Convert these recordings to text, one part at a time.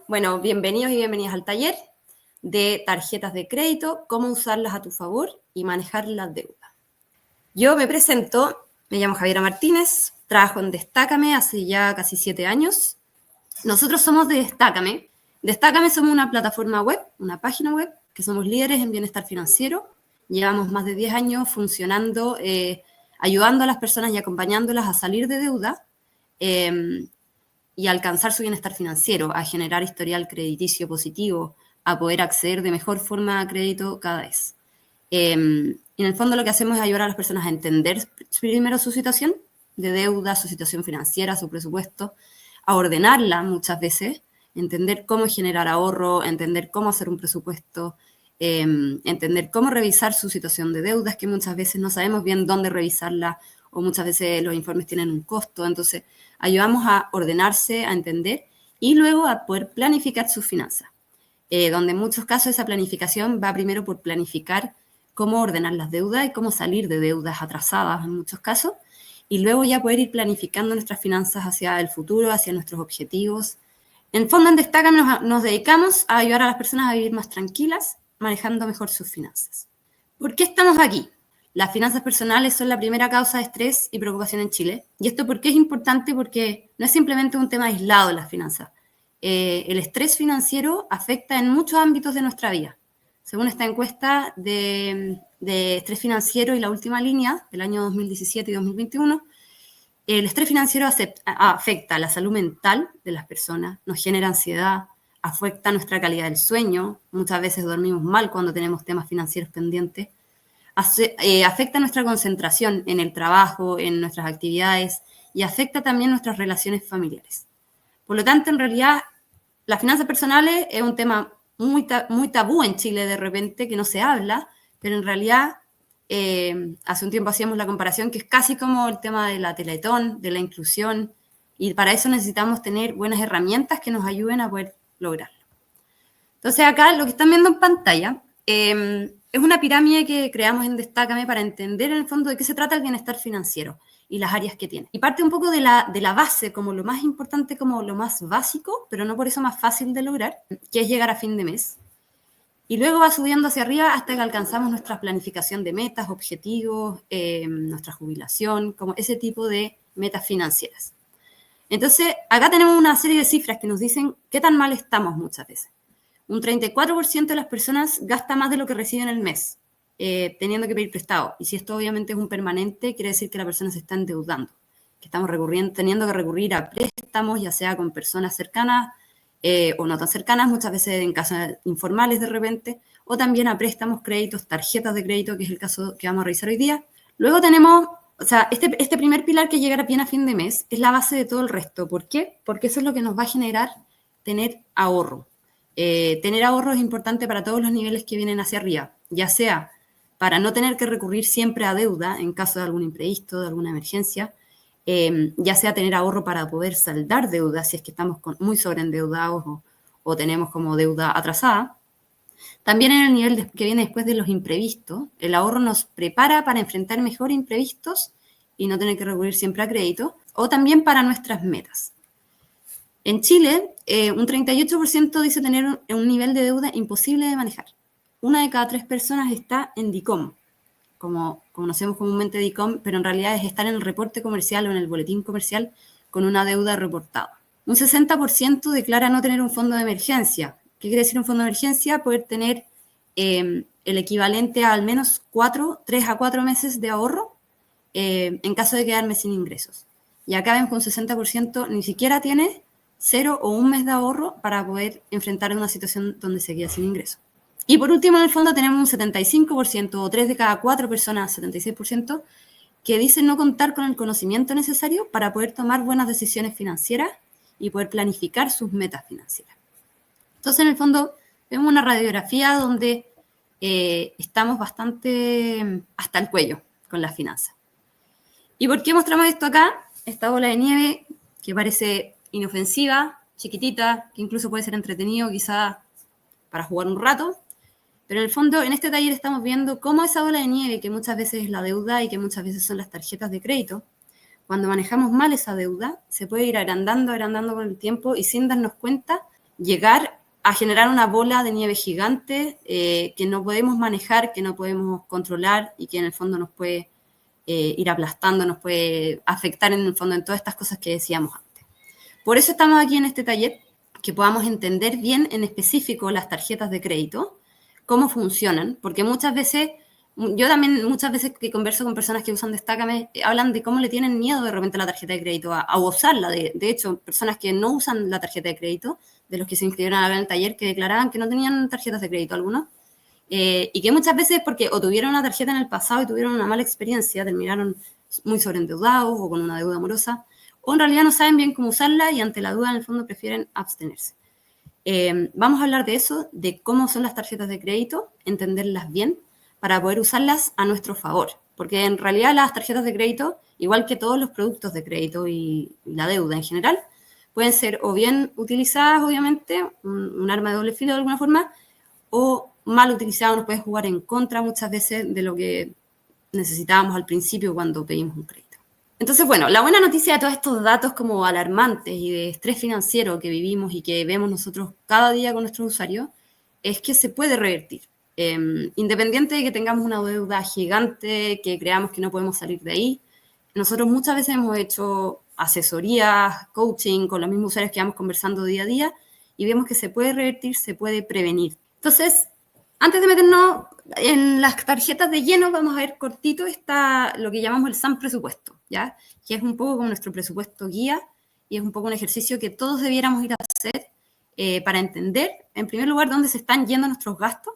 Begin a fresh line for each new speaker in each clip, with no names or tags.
Bueno, bienvenidos y bienvenidas al taller de tarjetas de crédito, cómo usarlas a tu favor y manejar las deudas. Yo me presento, me llamo Javiera Martínez, trabajo en Destácame hace ya casi 7 años. Nosotros somos de Destácame. Destácame somos una plataforma web, una página web, que somos líderes en bienestar financiero. Llevamos más de 10 años funcionando, ayudando a las personas y acompañándolas a salir de deuda y a alcanzar su bienestar financiero, a generar historial crediticio positivo, a poder acceder de mejor forma a crédito cada vez. Y en el fondo lo que hacemos es ayudar a las personas a entender primero su situación de deuda, su situación financiera, su presupuesto, a ordenarla muchas veces, entender cómo generar ahorro, entender cómo hacer un presupuesto, entender cómo revisar su situación de deudas, que muchas veces no sabemos bien dónde revisarla o muchas veces los informes tienen un costo. Entonces, ayudamos a ordenarse, a entender y luego a poder planificar sus finanzas, donde en muchos casos esa planificación va primero por planificar cómo ordenar las deudas y cómo salir de deudas atrasadas en muchos casos, y luego ya poder ir planificando nuestras finanzas hacia el futuro, hacia nuestros objetivos. En el fondo, en Destácame nos dedicamos a ayudar a las personas a vivir más tranquilas, manejando mejor sus finanzas. ¿Por qué estamos aquí? Las finanzas personales son la primera causa de estrés y preocupación en Chile. ¿Y esto por qué es importante? Porque no es simplemente un tema aislado de las finanzas. El estrés financiero afecta en muchos ámbitos de nuestra vida. Según esta encuesta de estrés financiero y la última línea del año 2017 y 2021, el estrés financiero afecta la salud mental de las personas, nos genera ansiedad, afecta nuestra calidad del sueño, muchas veces dormimos mal cuando tenemos temas financieros pendientes, afecta nuestra concentración en el trabajo, en nuestras actividades y afecta también nuestras relaciones familiares. Por lo tanto, en realidad, las finanzas personales es un tema muy tabú en Chile de repente, que no se habla, pero en realidad hace un tiempo hacíamos la comparación que es casi como el tema de la Teletón, de la inclusión, y para eso necesitamos tener buenas herramientas que nos ayuden a poder lograrlo. Entonces acá lo que están viendo en pantalla es una pirámide que creamos en Destácame para entender en el fondo de qué se trata el bienestar financiero y las áreas que tiene. Y parte un poco de la base, como lo más importante, como lo más básico, pero no por eso más fácil de lograr, que es llegar a fin de mes. Y luego va subiendo hacia arriba hasta que alcanzamos nuestra planificación de metas, objetivos, nuestra jubilación, como ese tipo de metas financieras. Entonces, acá tenemos una serie de cifras que nos dicen qué tan mal estamos muchas veces. Un 34% de las personas gasta más de lo que recibe en el mes, teniendo que pedir prestado. Y si esto obviamente es un permanente, quiere decir que la persona se está endeudando, que estamos teniendo que recurrir a préstamos, ya sea con personas cercanas o no tan cercanas, muchas veces en casos informales de repente, o también a préstamos, créditos, tarjetas de crédito, que es el caso que vamos a revisar hoy día. Luego tenemos, o sea, este primer pilar que llegará bien a fin de mes es la base de todo el resto. ¿Por qué? Porque eso es lo que nos va a generar tener ahorro. Tener ahorro es importante para todos los niveles que vienen hacia arriba, ya sea para no tener que recurrir siempre a deuda en caso de algún imprevisto, de alguna emergencia, ya sea tener ahorro para poder saldar deuda si es que estamos muy sobreendeudados o tenemos como deuda atrasada. También en el nivel que viene después de los imprevistos, el ahorro nos prepara para enfrentar mejor imprevistos y no tener que recurrir siempre a crédito, o también para nuestras metas. En Chile, un 38% dice tener un nivel de deuda imposible de manejar. Una de cada 3 personas está en DICOM, como conocemos comúnmente DICOM, pero en realidad es estar en el reporte comercial o en el boletín comercial con una deuda reportada. Un 60% declara no tener un fondo de emergencia. ¿Qué quiere decir un fondo de emergencia? Poder tener el equivalente a al menos 3 a 4 meses de ahorro en caso de quedarme sin ingresos. Y acá vemos que un 60% ni siquiera tiene 0 o 1 mes de ahorro para poder enfrentar una situación donde se queda sin ingresos. Y por último, en el fondo tenemos un 75% o 3 de cada 4 personas, 76%, que dicen no contar con el conocimiento necesario para poder tomar buenas decisiones financieras y poder planificar sus metas financieras. Entonces, en el fondo, vemos una radiografía donde estamos bastante hasta el cuello con las finanzas. ¿Y por qué mostramos esto acá? Esta bola de nieve que parece inofensiva, chiquitita, que incluso puede ser entretenido quizá para jugar un rato, pero en el fondo en este taller estamos viendo cómo esa bola de nieve, que muchas veces es la deuda y que muchas veces son las tarjetas de crédito, cuando manejamos mal esa deuda, se puede ir agrandando con el tiempo y sin darnos cuenta llegar a generar una bola de nieve gigante que no podemos manejar, que no podemos controlar y que en el fondo nos puede ir aplastando, nos puede afectar en el fondo en todas estas cosas que decíamos antes. Por eso estamos aquí en este taller, que podamos entender bien en específico las tarjetas de crédito, cómo funcionan, porque muchas veces, yo también muchas veces que converso con personas que usan Destácame, hablan de cómo le tienen miedo de repente a la tarjeta de crédito, a usarla. De hecho, personas que no usan la tarjeta de crédito, de los que se inscribieron a ver el taller, que declaraban que no tenían tarjetas de crédito algunos, y que muchas veces porque o tuvieron una tarjeta en el pasado y tuvieron una mala experiencia, terminaron muy sobreendeudados o con una deuda amorosa, o en realidad no saben bien cómo usarla y ante la duda en el fondo prefieren abstenerse. Vamos a hablar de eso, de cómo son las tarjetas de crédito, entenderlas bien, para poder usarlas a nuestro favor. Porque en realidad las tarjetas de crédito, igual que todos los productos de crédito y la deuda en general, pueden ser o bien utilizadas, obviamente, un arma de doble filo de alguna forma, o mal utilizadas, nos puede jugar en contra muchas veces de lo que necesitábamos al principio cuando pedimos un crédito. Entonces, bueno, la buena noticia de todos estos datos como alarmantes y de estrés financiero que vivimos y que vemos nosotros cada día con nuestros usuarios es que se puede revertir. Independiente de que tengamos una deuda gigante, que creamos que no podemos salir de ahí, nosotros muchas veces hemos hecho asesorías, coaching con los mismos usuarios que vamos conversando día a día y vemos que se puede revertir, se puede prevenir. Entonces, antes de meternos en las tarjetas de lleno, vamos a ver cortito lo que llamamos el SAM presupuesto, ¿ya? Que es un poco como nuestro presupuesto guía y es un poco un ejercicio que todos debiéramos ir a hacer para entender, en primer lugar, dónde se están yendo nuestros gastos,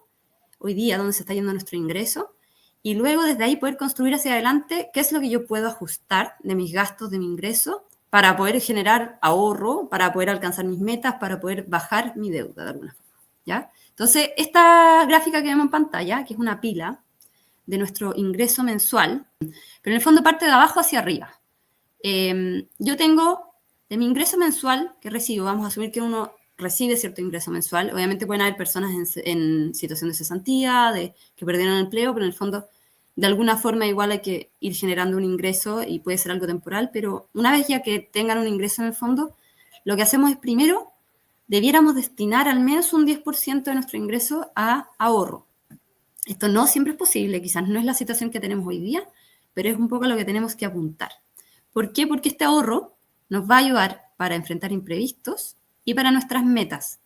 hoy día dónde se está yendo nuestro ingreso, y luego desde ahí poder construir hacia adelante qué es lo que yo puedo ajustar de mis gastos, de mi ingreso, para poder generar ahorro, para poder alcanzar mis metas, para poder bajar mi deuda de alguna forma, ¿ya? Entonces, esta gráfica que vemos en pantalla, que es una pila de nuestro ingreso mensual, pero en el fondo parte de abajo hacia arriba. Yo tengo de mi ingreso mensual que recibo, vamos a asumir que uno recibe cierto ingreso mensual. Obviamente pueden haber personas en situación de cesantía, que perdieron el empleo, pero en el fondo, de alguna forma igual hay que ir generando un ingreso y puede ser algo temporal, pero una vez ya que tengan un ingreso en el fondo, lo que hacemos es primero, debiéramos destinar al menos un 10% de nuestro ingreso a ahorro. Esto no siempre es posible, quizás no es la situación que tenemos hoy día, pero es un poco a lo que tenemos que apuntar. ¿Por qué? Porque este ahorro nos va a ayudar para enfrentar imprevistos y para nuestras metas.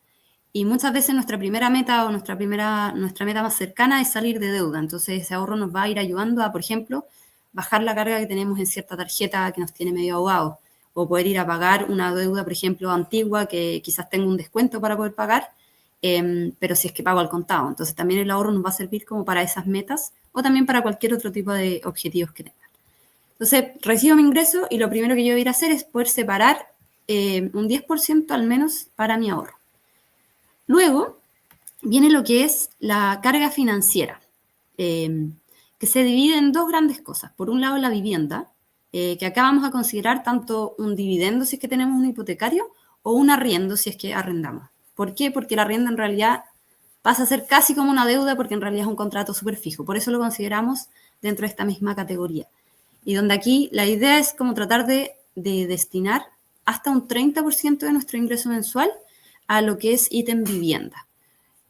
Y muchas veces nuestra primera meta o nuestra meta más cercana es salir de deuda. Entonces ese ahorro nos va a ir ayudando a, por ejemplo, bajar la carga que tenemos en cierta tarjeta que nos tiene medio ahogados, o poder ir a pagar una deuda, por ejemplo, antigua que quizás tenga un descuento para poder pagar, pero si es que pago al contado. Entonces también el ahorro nos va a servir como para esas metas o también para cualquier otro tipo de objetivos que tengan. Entonces recibo mi ingreso y lo primero que yo voy a ir a hacer es poder separar un 10% al menos para mi ahorro. Luego viene lo que es la carga financiera, que se divide en dos grandes cosas. Por un lado, la vivienda, que acá vamos a considerar tanto un dividendo si es que tenemos un hipotecario o un arriendo si es que arrendamos. ¿Por qué? Porque el arriendo en realidad pasa a ser casi como una deuda porque en realidad es un contrato súper fijo. Por eso lo consideramos dentro de esta misma categoría. Y donde aquí la idea es como tratar de destinar hasta un 30% de nuestro ingreso mensual a lo que es ítem vivienda.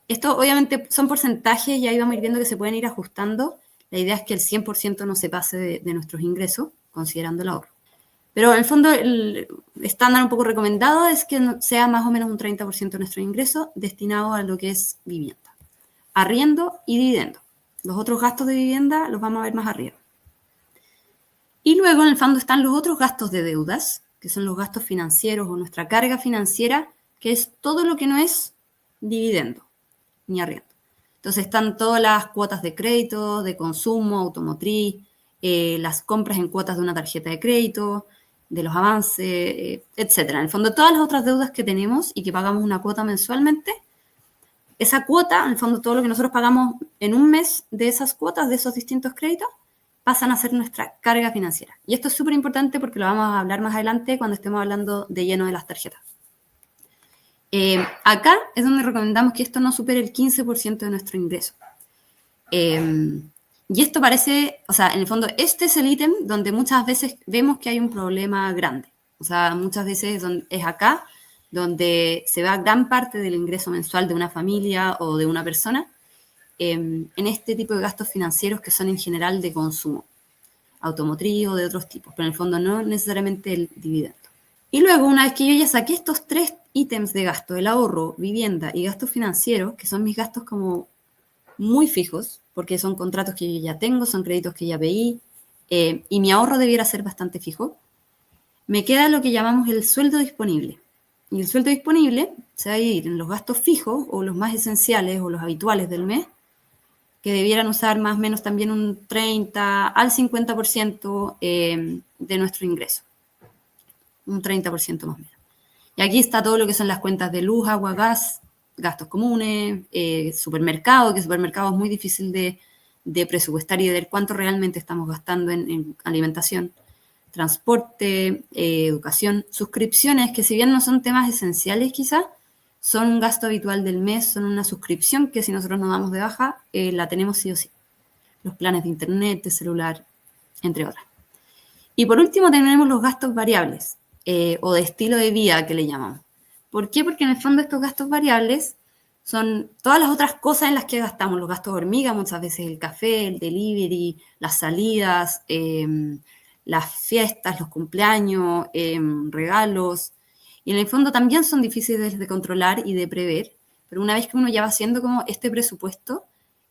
Esto obviamente son porcentajes y ahí vamos a ir viendo que se pueden ir ajustando. La idea es que el 100% no se pase de nuestros ingresos, considerando el ahorro. Pero en el fondo el estándar un poco recomendado es que sea más o menos un 30% de nuestro ingreso destinado a lo que es vivienda, arriendo y dividendo. Los otros gastos de vivienda los vamos a ver más arriba. Y luego en el fondo están los otros gastos de deudas, que son los gastos financieros o nuestra carga financiera, que es todo lo que no es dividendo ni arriendo. Entonces están todas las cuotas de crédito, de consumo, automotriz, las compras en cuotas de una tarjeta de crédito, de los avances, etcétera. En el fondo, todas las otras deudas que tenemos y que pagamos una cuota mensualmente, esa cuota, en el fondo, todo lo que nosotros pagamos en un mes de esas cuotas, de esos distintos créditos, pasan a ser nuestra carga financiera. Y esto es súper importante porque lo vamos a hablar más adelante cuando estemos hablando de lleno de las tarjetas. Acá es donde recomendamos que esto no supere el 15% de nuestro ingreso. Y esto parece, o sea, en el fondo, este es el ítem donde muchas veces vemos que hay un problema grande. O sea, muchas veces es acá donde se va gran parte del ingreso mensual de una familia o de una persona en este tipo de gastos financieros que son en general de consumo, automotriz o de otros tipos, pero en el fondo no necesariamente el dividendo. Y luego, una vez que yo ya saqué estos 3 ítems de gasto, el ahorro, vivienda y gastos financieros, que son mis gastos como muy fijos, porque son contratos que yo ya tengo, son créditos que ya pedí, y mi ahorro debiera ser bastante fijo, me queda lo que llamamos el sueldo disponible. Y el sueldo disponible se va a dividir en los gastos fijos o los más esenciales o los habituales del mes, que debieran usar más o menos también un 30 al 50% de nuestro ingreso. Un 30% más o menos. Y aquí está todo lo que son las cuentas de luz, agua, gas, gastos comunes, supermercado, que supermercado es muy difícil de presupuestar y de ver cuánto realmente estamos gastando en alimentación, transporte, educación, suscripciones, que si bien no son temas esenciales quizás, son un gasto habitual del mes, son una suscripción que si nosotros nos damos de baja, la tenemos sí o sí. Los planes de internet, de celular, entre otras. Y por último tenemos los gastos variables, o de estilo de vida que le llamamos. ¿Por qué? Porque en el fondo estos gastos variables son todas las otras cosas en las que gastamos, los gastos hormiga, muchas veces el café, el delivery, las salidas, las fiestas, los cumpleaños, regalos. Y en el fondo también son difíciles de controlar y de prever, pero una vez que uno ya va haciendo como este presupuesto,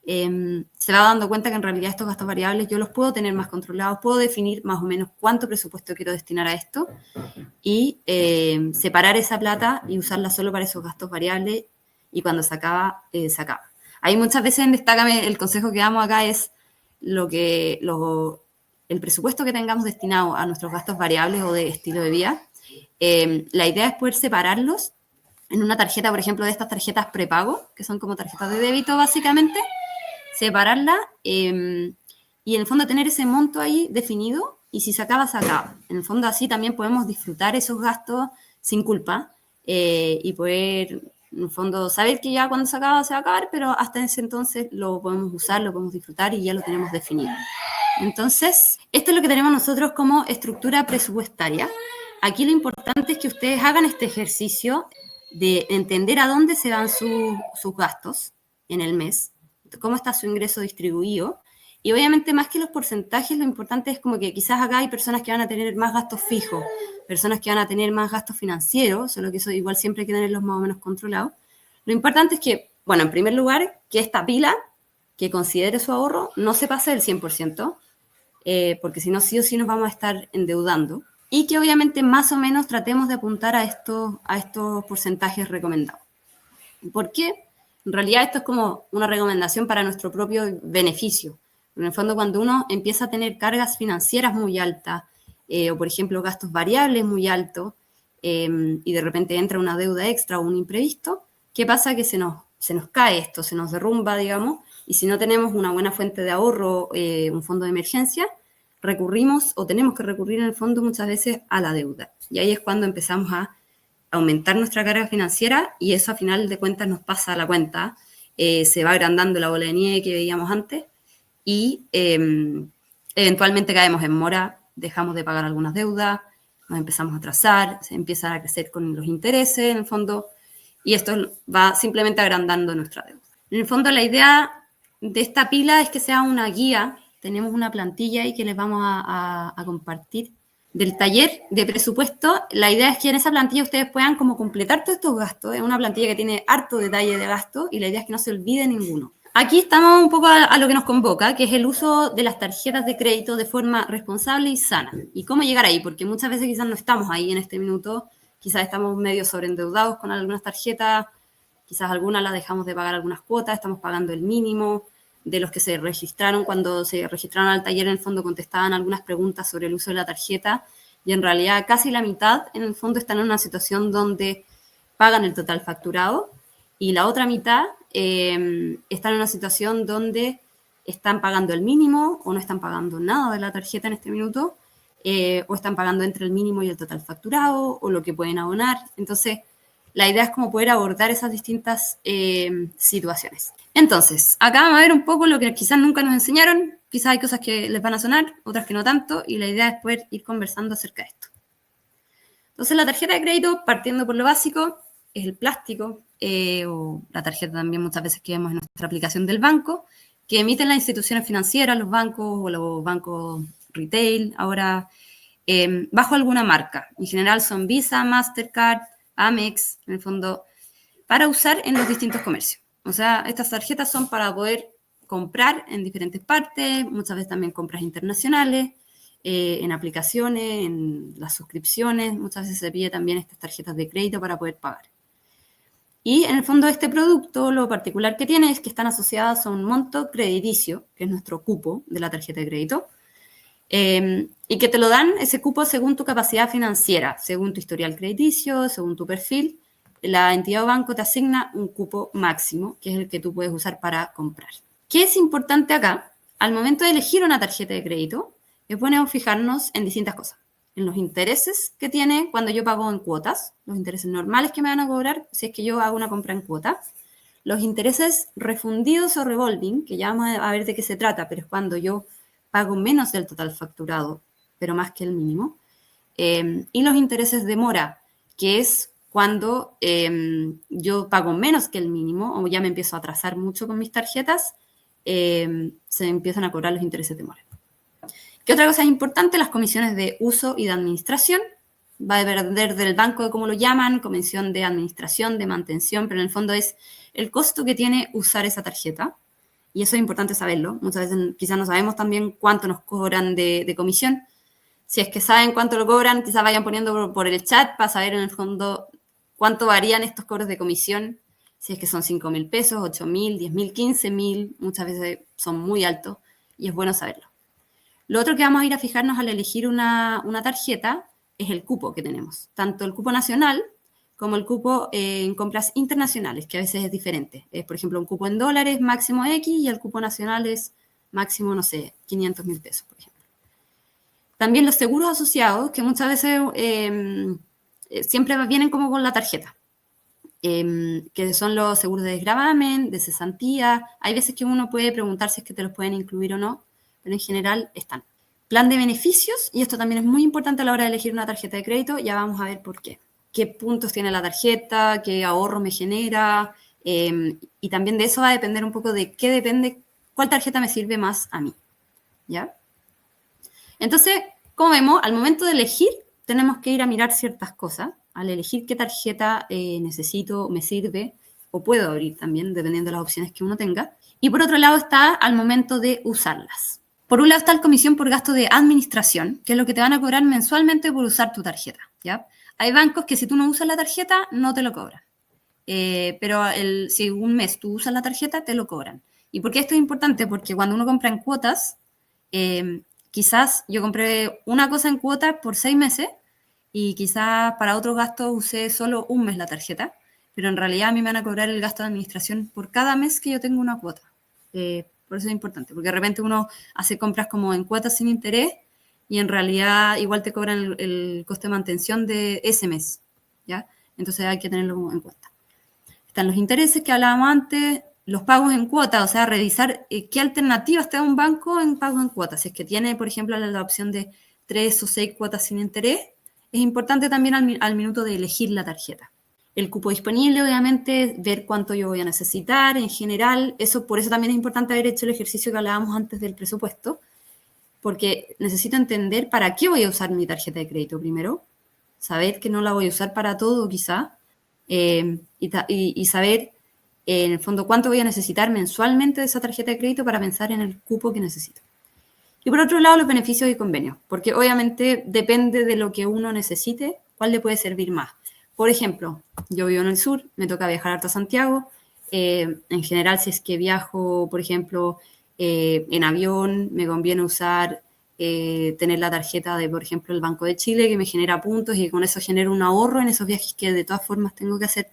se va dando cuenta que en realidad estos gastos variables yo los puedo tener más controlados, puedo definir más o menos cuánto presupuesto quiero destinar a esto y separar esa plata y usarla solo para esos gastos variables y cuando se acaba, se acaba. Hay muchas veces en Destácame, el consejo que damos acá es el presupuesto que tengamos destinado a nuestros gastos variables o de estilo de vida. La idea es poder separarlos en una tarjeta, por ejemplo, de estas tarjetas prepago, que son como tarjetas de débito básicamente, separarla y en el fondo tener ese monto ahí definido y si se acaba, se acaba. En el fondo así también podemos disfrutar esos gastos sin culpa y poder, en el fondo, saber que ya cuando se acaba, se va a acabar, pero hasta ese entonces lo podemos usar, lo podemos disfrutar y ya lo tenemos definido. Entonces, esto es lo que tenemos nosotros como estructura presupuestaria. Aquí lo importante es que ustedes hagan este ejercicio de entender a dónde se van sus gastos en el mes, cómo está su ingreso distribuido. Y obviamente más que los porcentajes, lo importante es como que quizás acá hay personas que van a tener más gastos fijos, personas que van a tener más gastos financieros, solo que eso igual siempre hay que tenerlos más o menos controlados. Lo importante es que, bueno, en primer lugar, que esta pila, que considere su ahorro, no se pase del 100%, porque si no, sí o sí nos vamos a estar endeudando. Y que obviamente más o menos tratemos de apuntar a estos porcentajes recomendados. ¿Por qué? En realidad esto es como una recomendación para nuestro propio beneficio. En el fondo, cuando uno empieza a tener cargas financieras muy altas, o por ejemplo gastos variables muy altos, y de repente entra una deuda extra o un imprevisto, ¿qué pasa? Que se nos cae esto, se nos derrumba, digamos, y si no tenemos una buena fuente de ahorro, un fondo de emergencia, recurrimos o tenemos que recurrir en el fondo muchas veces a la deuda. Y ahí es cuando empezamos a aumentar nuestra carga financiera y eso a final de cuentas nos pasa a la cuenta, se va agrandando la bola de nieve que veíamos antes y eventualmente caemos en mora, dejamos de pagar algunas deudas, nos empezamos a atrasar, se empieza a crecer con los intereses en el fondo y esto va simplemente agrandando nuestra deuda. En el fondo la idea de esta pila es que sea una guía. Tenemos una plantilla ahí que les vamos a compartir del taller de presupuesto. La idea es que en esa plantilla ustedes puedan como completar todos estos gastos. Es una plantilla que tiene harto detalle de gasto y la idea es que no se olvide ninguno. Aquí estamos un poco a lo que nos convoca, que es el uso de las tarjetas de crédito de forma responsable y sana. ¿Y cómo llegar ahí? Porque muchas veces quizás no estamos ahí en este minuto, quizás estamos medio sobreendeudados con algunas tarjetas, quizás algunas las dejamos de pagar algunas cuotas, estamos pagando el mínimo. De los que se registraron, cuando se registraron al taller, en el fondo contestaban algunas preguntas sobre el uso de la tarjeta y en realidad casi la mitad, en el fondo, están en una situación donde pagan el total facturado y la otra mitad están en una situación donde están pagando el mínimo o no están pagando nada de la tarjeta en este minuto o están pagando entre el mínimo y el total facturado o lo que pueden abonar. Entonces, la idea es como poder abordar esas distintas situaciones. Entonces, acá vamos a ver un poco lo que quizás nunca nos enseñaron, quizás hay cosas que les van a sonar, otras que no tanto, y la idea es poder ir conversando acerca de esto. Entonces, la tarjeta de crédito, partiendo por lo básico, es el plástico, o la tarjeta también muchas veces que vemos en nuestra aplicación del banco, que emiten las instituciones financieras, los bancos o los bancos retail, ahora bajo alguna marca. En general son Visa, Mastercard, Amex, en el fondo, para usar en los distintos comercios. O sea, estas tarjetas son para poder comprar en diferentes partes, muchas veces también compras internacionales, en aplicaciones, en las suscripciones, muchas veces se pide también estas tarjetas de crédito para poder pagar. Y en el fondo este producto, lo particular que tiene es que están asociadas a un monto crediticio, que es nuestro cupo de la tarjeta de crédito, y que te lo dan ese cupo según tu capacidad financiera, según tu historial crediticio, según tu perfil. La entidad o banco te asigna un cupo máximo, que es el que tú puedes usar para comprar. ¿Qué es importante acá? Al momento de elegir una tarjeta de crédito, es bueno fijarnos en distintas cosas. En los intereses que tiene cuando yo pago en cuotas, los intereses normales que me van a cobrar si es que yo hago una compra en cuota, los intereses refundidos o revolving, que ya vamos a ver de qué se trata, pero es cuando yo pago menos del total facturado, pero más que el mínimo, y los intereses de mora, que es cuando yo pago menos que el mínimo o ya me empiezo a atrasar mucho con mis tarjetas, se empiezan a cobrar los intereses de mora. ¿Qué otra cosa es importante? Las comisiones de uso y de administración. Va a depender del banco de cómo lo llaman, comisión de administración, de mantención, pero en el fondo es el costo que tiene usar esa tarjeta. Y eso es importante saberlo. Muchas veces quizás no sabemos también cuánto nos cobran de comisión. Si es que saben cuánto lo cobran, quizás vayan poniendo por el chat para saber en el fondo cuánto varían estos cobros de comisión. Si es que son 5.000 pesos, 8.000, 10.000, 15.000, muchas veces son muy altos y es bueno saberlo. Lo otro que vamos a ir a fijarnos al elegir una tarjeta es el cupo que tenemos. Tanto el cupo nacional como el cupo en compras internacionales, que a veces es diferente. Es, por ejemplo, un cupo en dólares máximo X y el cupo nacional es máximo, no sé, 500.000 pesos, por ejemplo. También los seguros asociados, que muchas veces siempre vienen como con la tarjeta, que son los seguros de desgravamen, de cesantía. Hay veces que uno puede preguntar si es que te los pueden incluir o no, pero en general están. Plan de beneficios, y esto también es muy importante a la hora de elegir una tarjeta de crédito, ya vamos a ver por qué. Qué puntos tiene la tarjeta, qué ahorro me genera, y también de eso va a depender un poco de qué depende, cuál tarjeta me sirve más a mí, ¿ya? Entonces, como vemos, al momento de elegir, tenemos que ir a mirar ciertas cosas. Al elegir qué tarjeta necesito, me sirve, o puedo abrir también, dependiendo de las opciones que uno tenga. Y por otro lado está al momento de usarlas. Por un lado está la comisión por gasto de administración, que es lo que te van a cobrar mensualmente por usar tu tarjeta, ¿ya? Hay bancos que si tú no usas la tarjeta, no te lo cobran. Pero si un mes tú usas la tarjeta, te lo cobran. ¿Y por qué esto es importante? Porque cuando uno compra en cuotas, quizás yo compré una cosa en cuotas por 6 meses y quizás para otros gastos usé solo un mes la tarjeta, pero en realidad a mí me van a cobrar el gasto de administración por cada mes que yo tengo una cuota. Por eso es importante, porque de repente uno hace compras como en cuotas sin interés y en realidad igual te cobran el coste de mantención de ese mes, ¿ya? Entonces hay que tenerlo en cuenta. Están los intereses que hablábamos antes, los pagos en cuota, o sea, revisar qué alternativas te da un banco en pago en cuotas. Si es que tiene, por ejemplo, la opción de 3 o 6 cuotas sin interés, es importante también al minuto de elegir la tarjeta. El cupo disponible, obviamente, ver cuánto yo voy a necesitar en general. Por eso también es importante haber hecho el ejercicio que hablábamos antes del presupuesto, porque necesito entender para qué voy a usar mi tarjeta de crédito primero, saber que no la voy a usar para todo quizá, y saber en el fondo cuánto voy a necesitar mensualmente de esa tarjeta de crédito para pensar en el cupo que necesito. Y por otro lado, los beneficios y convenios, porque obviamente depende de lo que uno necesite, cuál le puede servir más. Por ejemplo, yo vivo en el sur, me toca viajar hasta Santiago. En general, si es que viajo, por ejemplo, en avión, me conviene usar, tener la tarjeta de, por ejemplo, el Banco de Chile, que me genera puntos y con eso genero un ahorro en esos viajes que de todas formas tengo que hacer.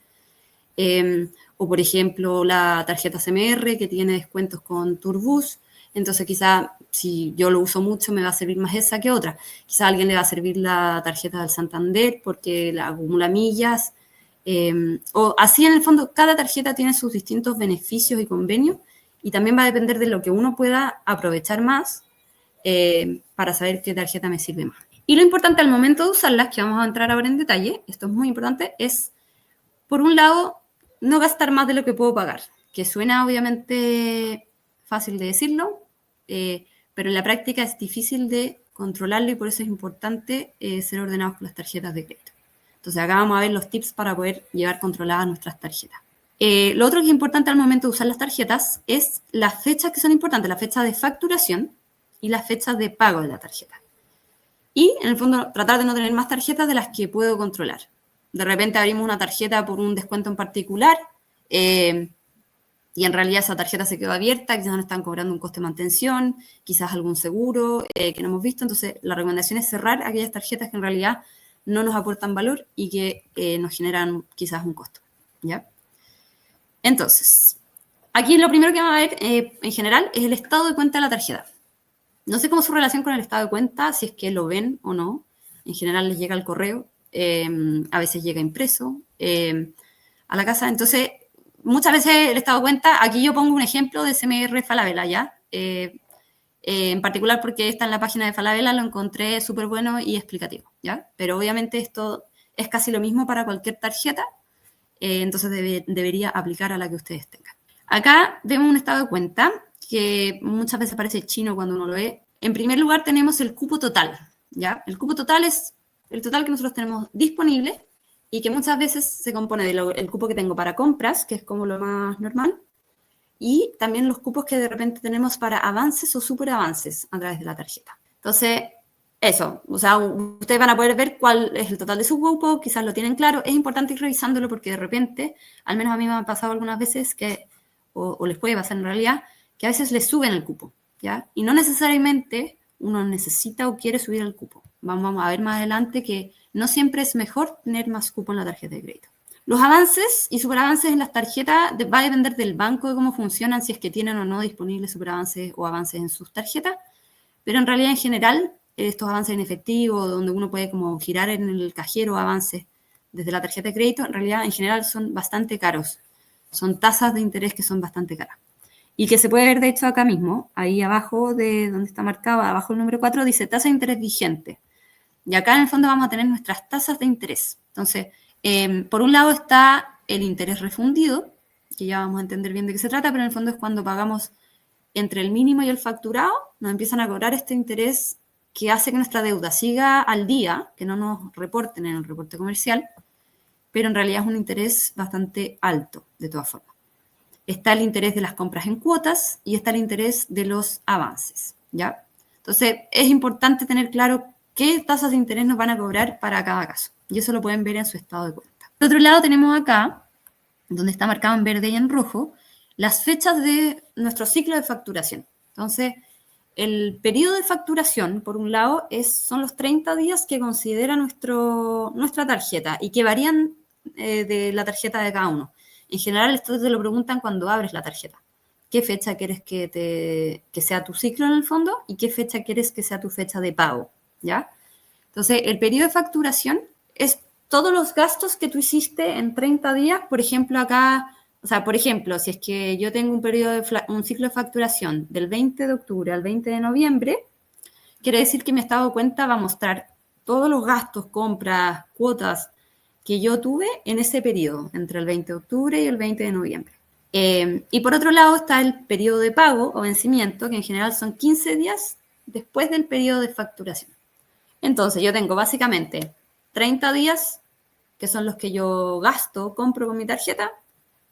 O, por ejemplo, la tarjeta CMR, que tiene descuentos con Turbus. Entonces, quizá si yo lo uso mucho, me va a servir más esa que otra. Quizá a alguien le va a servir la tarjeta del Santander porque la acumula millas. O así, en el fondo, cada tarjeta tiene sus distintos beneficios y convenios y también va a depender de lo que uno pueda aprovechar más para saber qué tarjeta me sirve más. Y lo importante al momento de usarlas, que vamos a entrar ahora en detalle, esto es muy importante, es, por un lado, no gastar más de lo que puedo pagar, que suena obviamente fácil de decirlo, pero en la práctica es difícil de controlarlo y por eso es importante ser ordenados con las tarjetas de crédito. Entonces acá vamos a ver los tips para poder llevar controladas nuestras tarjetas. Lo otro que es importante al momento de usar las tarjetas es las fechas que son importantes, la fecha de facturación y las fechas de pago de la tarjeta. Y, en el fondo, tratar de no tener más tarjetas de las que puedo controlar. De repente abrimos una tarjeta por un descuento en particular y en realidad esa tarjeta se quedó abierta, quizás nos están cobrando un coste de mantención, quizás algún seguro que no hemos visto. Entonces, la recomendación es cerrar aquellas tarjetas que en realidad no nos aportan valor y que nos generan quizás un costo, ¿ya? Entonces, aquí lo primero que vamos a ver en general es el estado de cuenta de la tarjeta. No sé cómo es su relación con el estado de cuenta, si es que lo ven o no. En general les llega el correo, a veces llega impreso a la casa. Entonces, muchas veces el estado de cuenta, aquí yo pongo un ejemplo de CMR Falabella, ¿ya? En particular porque está en la página de Falabella, lo encontré súper bueno y explicativo, ¿ya? Pero obviamente esto es casi lo mismo para cualquier tarjeta, entonces debería aplicar a la que ustedes tengan. Acá vemos un estado de cuenta que muchas veces parece chino cuando uno lo ve. En primer lugar tenemos el cupo total, ¿ya? El cupo total es el total que nosotros tenemos disponible y que muchas veces se compone del cupo que tengo para compras, que es como lo más normal, y también los cupos que de repente tenemos para avances o superavances a través de la tarjeta. Entonces, eso, o sea, ustedes van a poder ver cuál es el total de su cupo, quizás lo tienen claro. Es importante ir revisándolo porque de repente, al menos a mí me ha pasado algunas veces que, o les puede pasar en realidad, que a veces les suben el cupo, ¿ya? Y no necesariamente uno necesita o quiere subir el cupo. Vamos a ver más adelante que no siempre es mejor tener más cupo en la tarjeta de crédito. Los avances y superavances en las tarjetas va a depender del banco de cómo funcionan, si es que tienen o no disponibles superavances o avances en sus tarjetas, pero en realidad en general estos avances en efectivo, donde uno puede como girar en el cajero avances desde la tarjeta de crédito, en realidad en general son bastante caros. Son tasas de interés que son bastante caras. Y que se puede ver, de hecho, acá mismo, ahí abajo de donde está marcado, abajo el número 4, dice tasa de interés vigente. Y acá en el fondo vamos a tener nuestras tasas de interés. Entonces, por un lado está el interés refundido, que ya vamos a entender bien de qué se trata, pero en el fondo es cuando pagamos entre el mínimo y el facturado, nos empiezan a cobrar este interés que hace que nuestra deuda siga al día, que no nos reporten en el reporte comercial, pero en realidad es un interés bastante alto, de todas formas. Está el interés de las compras en cuotas y está el interés de los avances, ¿ya? Entonces, es importante tener claro qué tasas de interés nos van a cobrar para cada caso. Y eso lo pueden ver en su estado de cuenta. Por otro lado, tenemos acá, donde está marcado en verde y en rojo, las fechas de nuestro ciclo de facturación. Entonces, el periodo de facturación, por un lado, son los 30 días que considera nuestra tarjeta y que varían de la tarjeta de cada uno. En general, esto te lo preguntan cuando abres la tarjeta. ¿Qué fecha quieres que sea tu ciclo en el fondo? ¿Y qué fecha quieres que sea tu fecha de pago? ¿Ya? Entonces, el periodo de facturación es todos los gastos que tú hiciste en 30 días. Por ejemplo, acá, o sea, por ejemplo, si es que yo tengo un ciclo de facturación del 20 de octubre al 20 de noviembre, quiere decir que mi estado de cuenta va a mostrar todos los gastos, compras, cuotas que yo tuve en ese periodo, entre el 20 de octubre y el 20 de noviembre. Y por otro lado está el periodo de pago o vencimiento, que en general son 15 días después del periodo de facturación. Entonces, yo tengo básicamente 30 días, que son los que yo gasto, compro con mi tarjeta,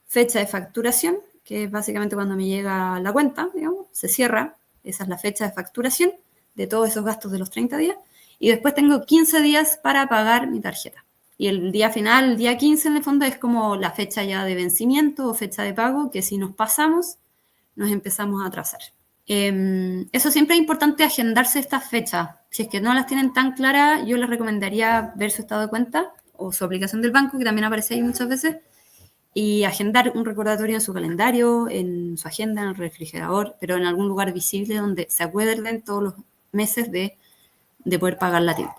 fecha de facturación, que es básicamente cuando me llega la cuenta, digamos, se cierra, esa es la fecha de facturación de todos esos gastos de los 30 días, y después tengo 15 días para pagar mi tarjeta. Y el día final, el día 15 en el fondo, es como la fecha ya de vencimiento o fecha de pago, que si nos pasamos, nos empezamos a atrasar. Eso siempre es importante agendarse estas fechas. Si es que no las tienen tan claras, yo les recomendaría ver su estado de cuenta o su aplicación del banco, que también aparece ahí muchas veces, y agendar un recordatorio en su calendario, en su agenda, en el refrigerador, pero en algún lugar visible donde se acuerden todos los meses de poder pagarla a tiempo.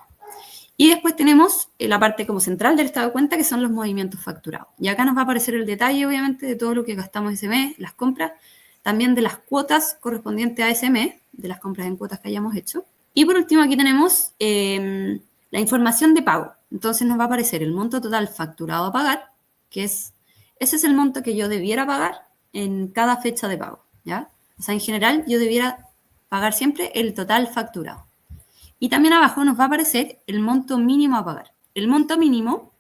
Y después tenemos la parte como central del estado de cuenta, que son los movimientos facturados. Y acá nos va a aparecer el detalle, obviamente, de todo lo que gastamos ese mes, las compras, también de las cuotas correspondientes a ese mes, de las compras en cuotas que hayamos hecho. Y por último aquí tenemos la información de pago. Entonces nos va a aparecer el monto total facturado a pagar, que ese es el monto que yo debiera pagar en cada fecha de pago, ¿ya? O sea, en general yo debiera pagar siempre el total facturado. Y también abajo nos va a aparecer el monto mínimo a pagar. El monto mínimo,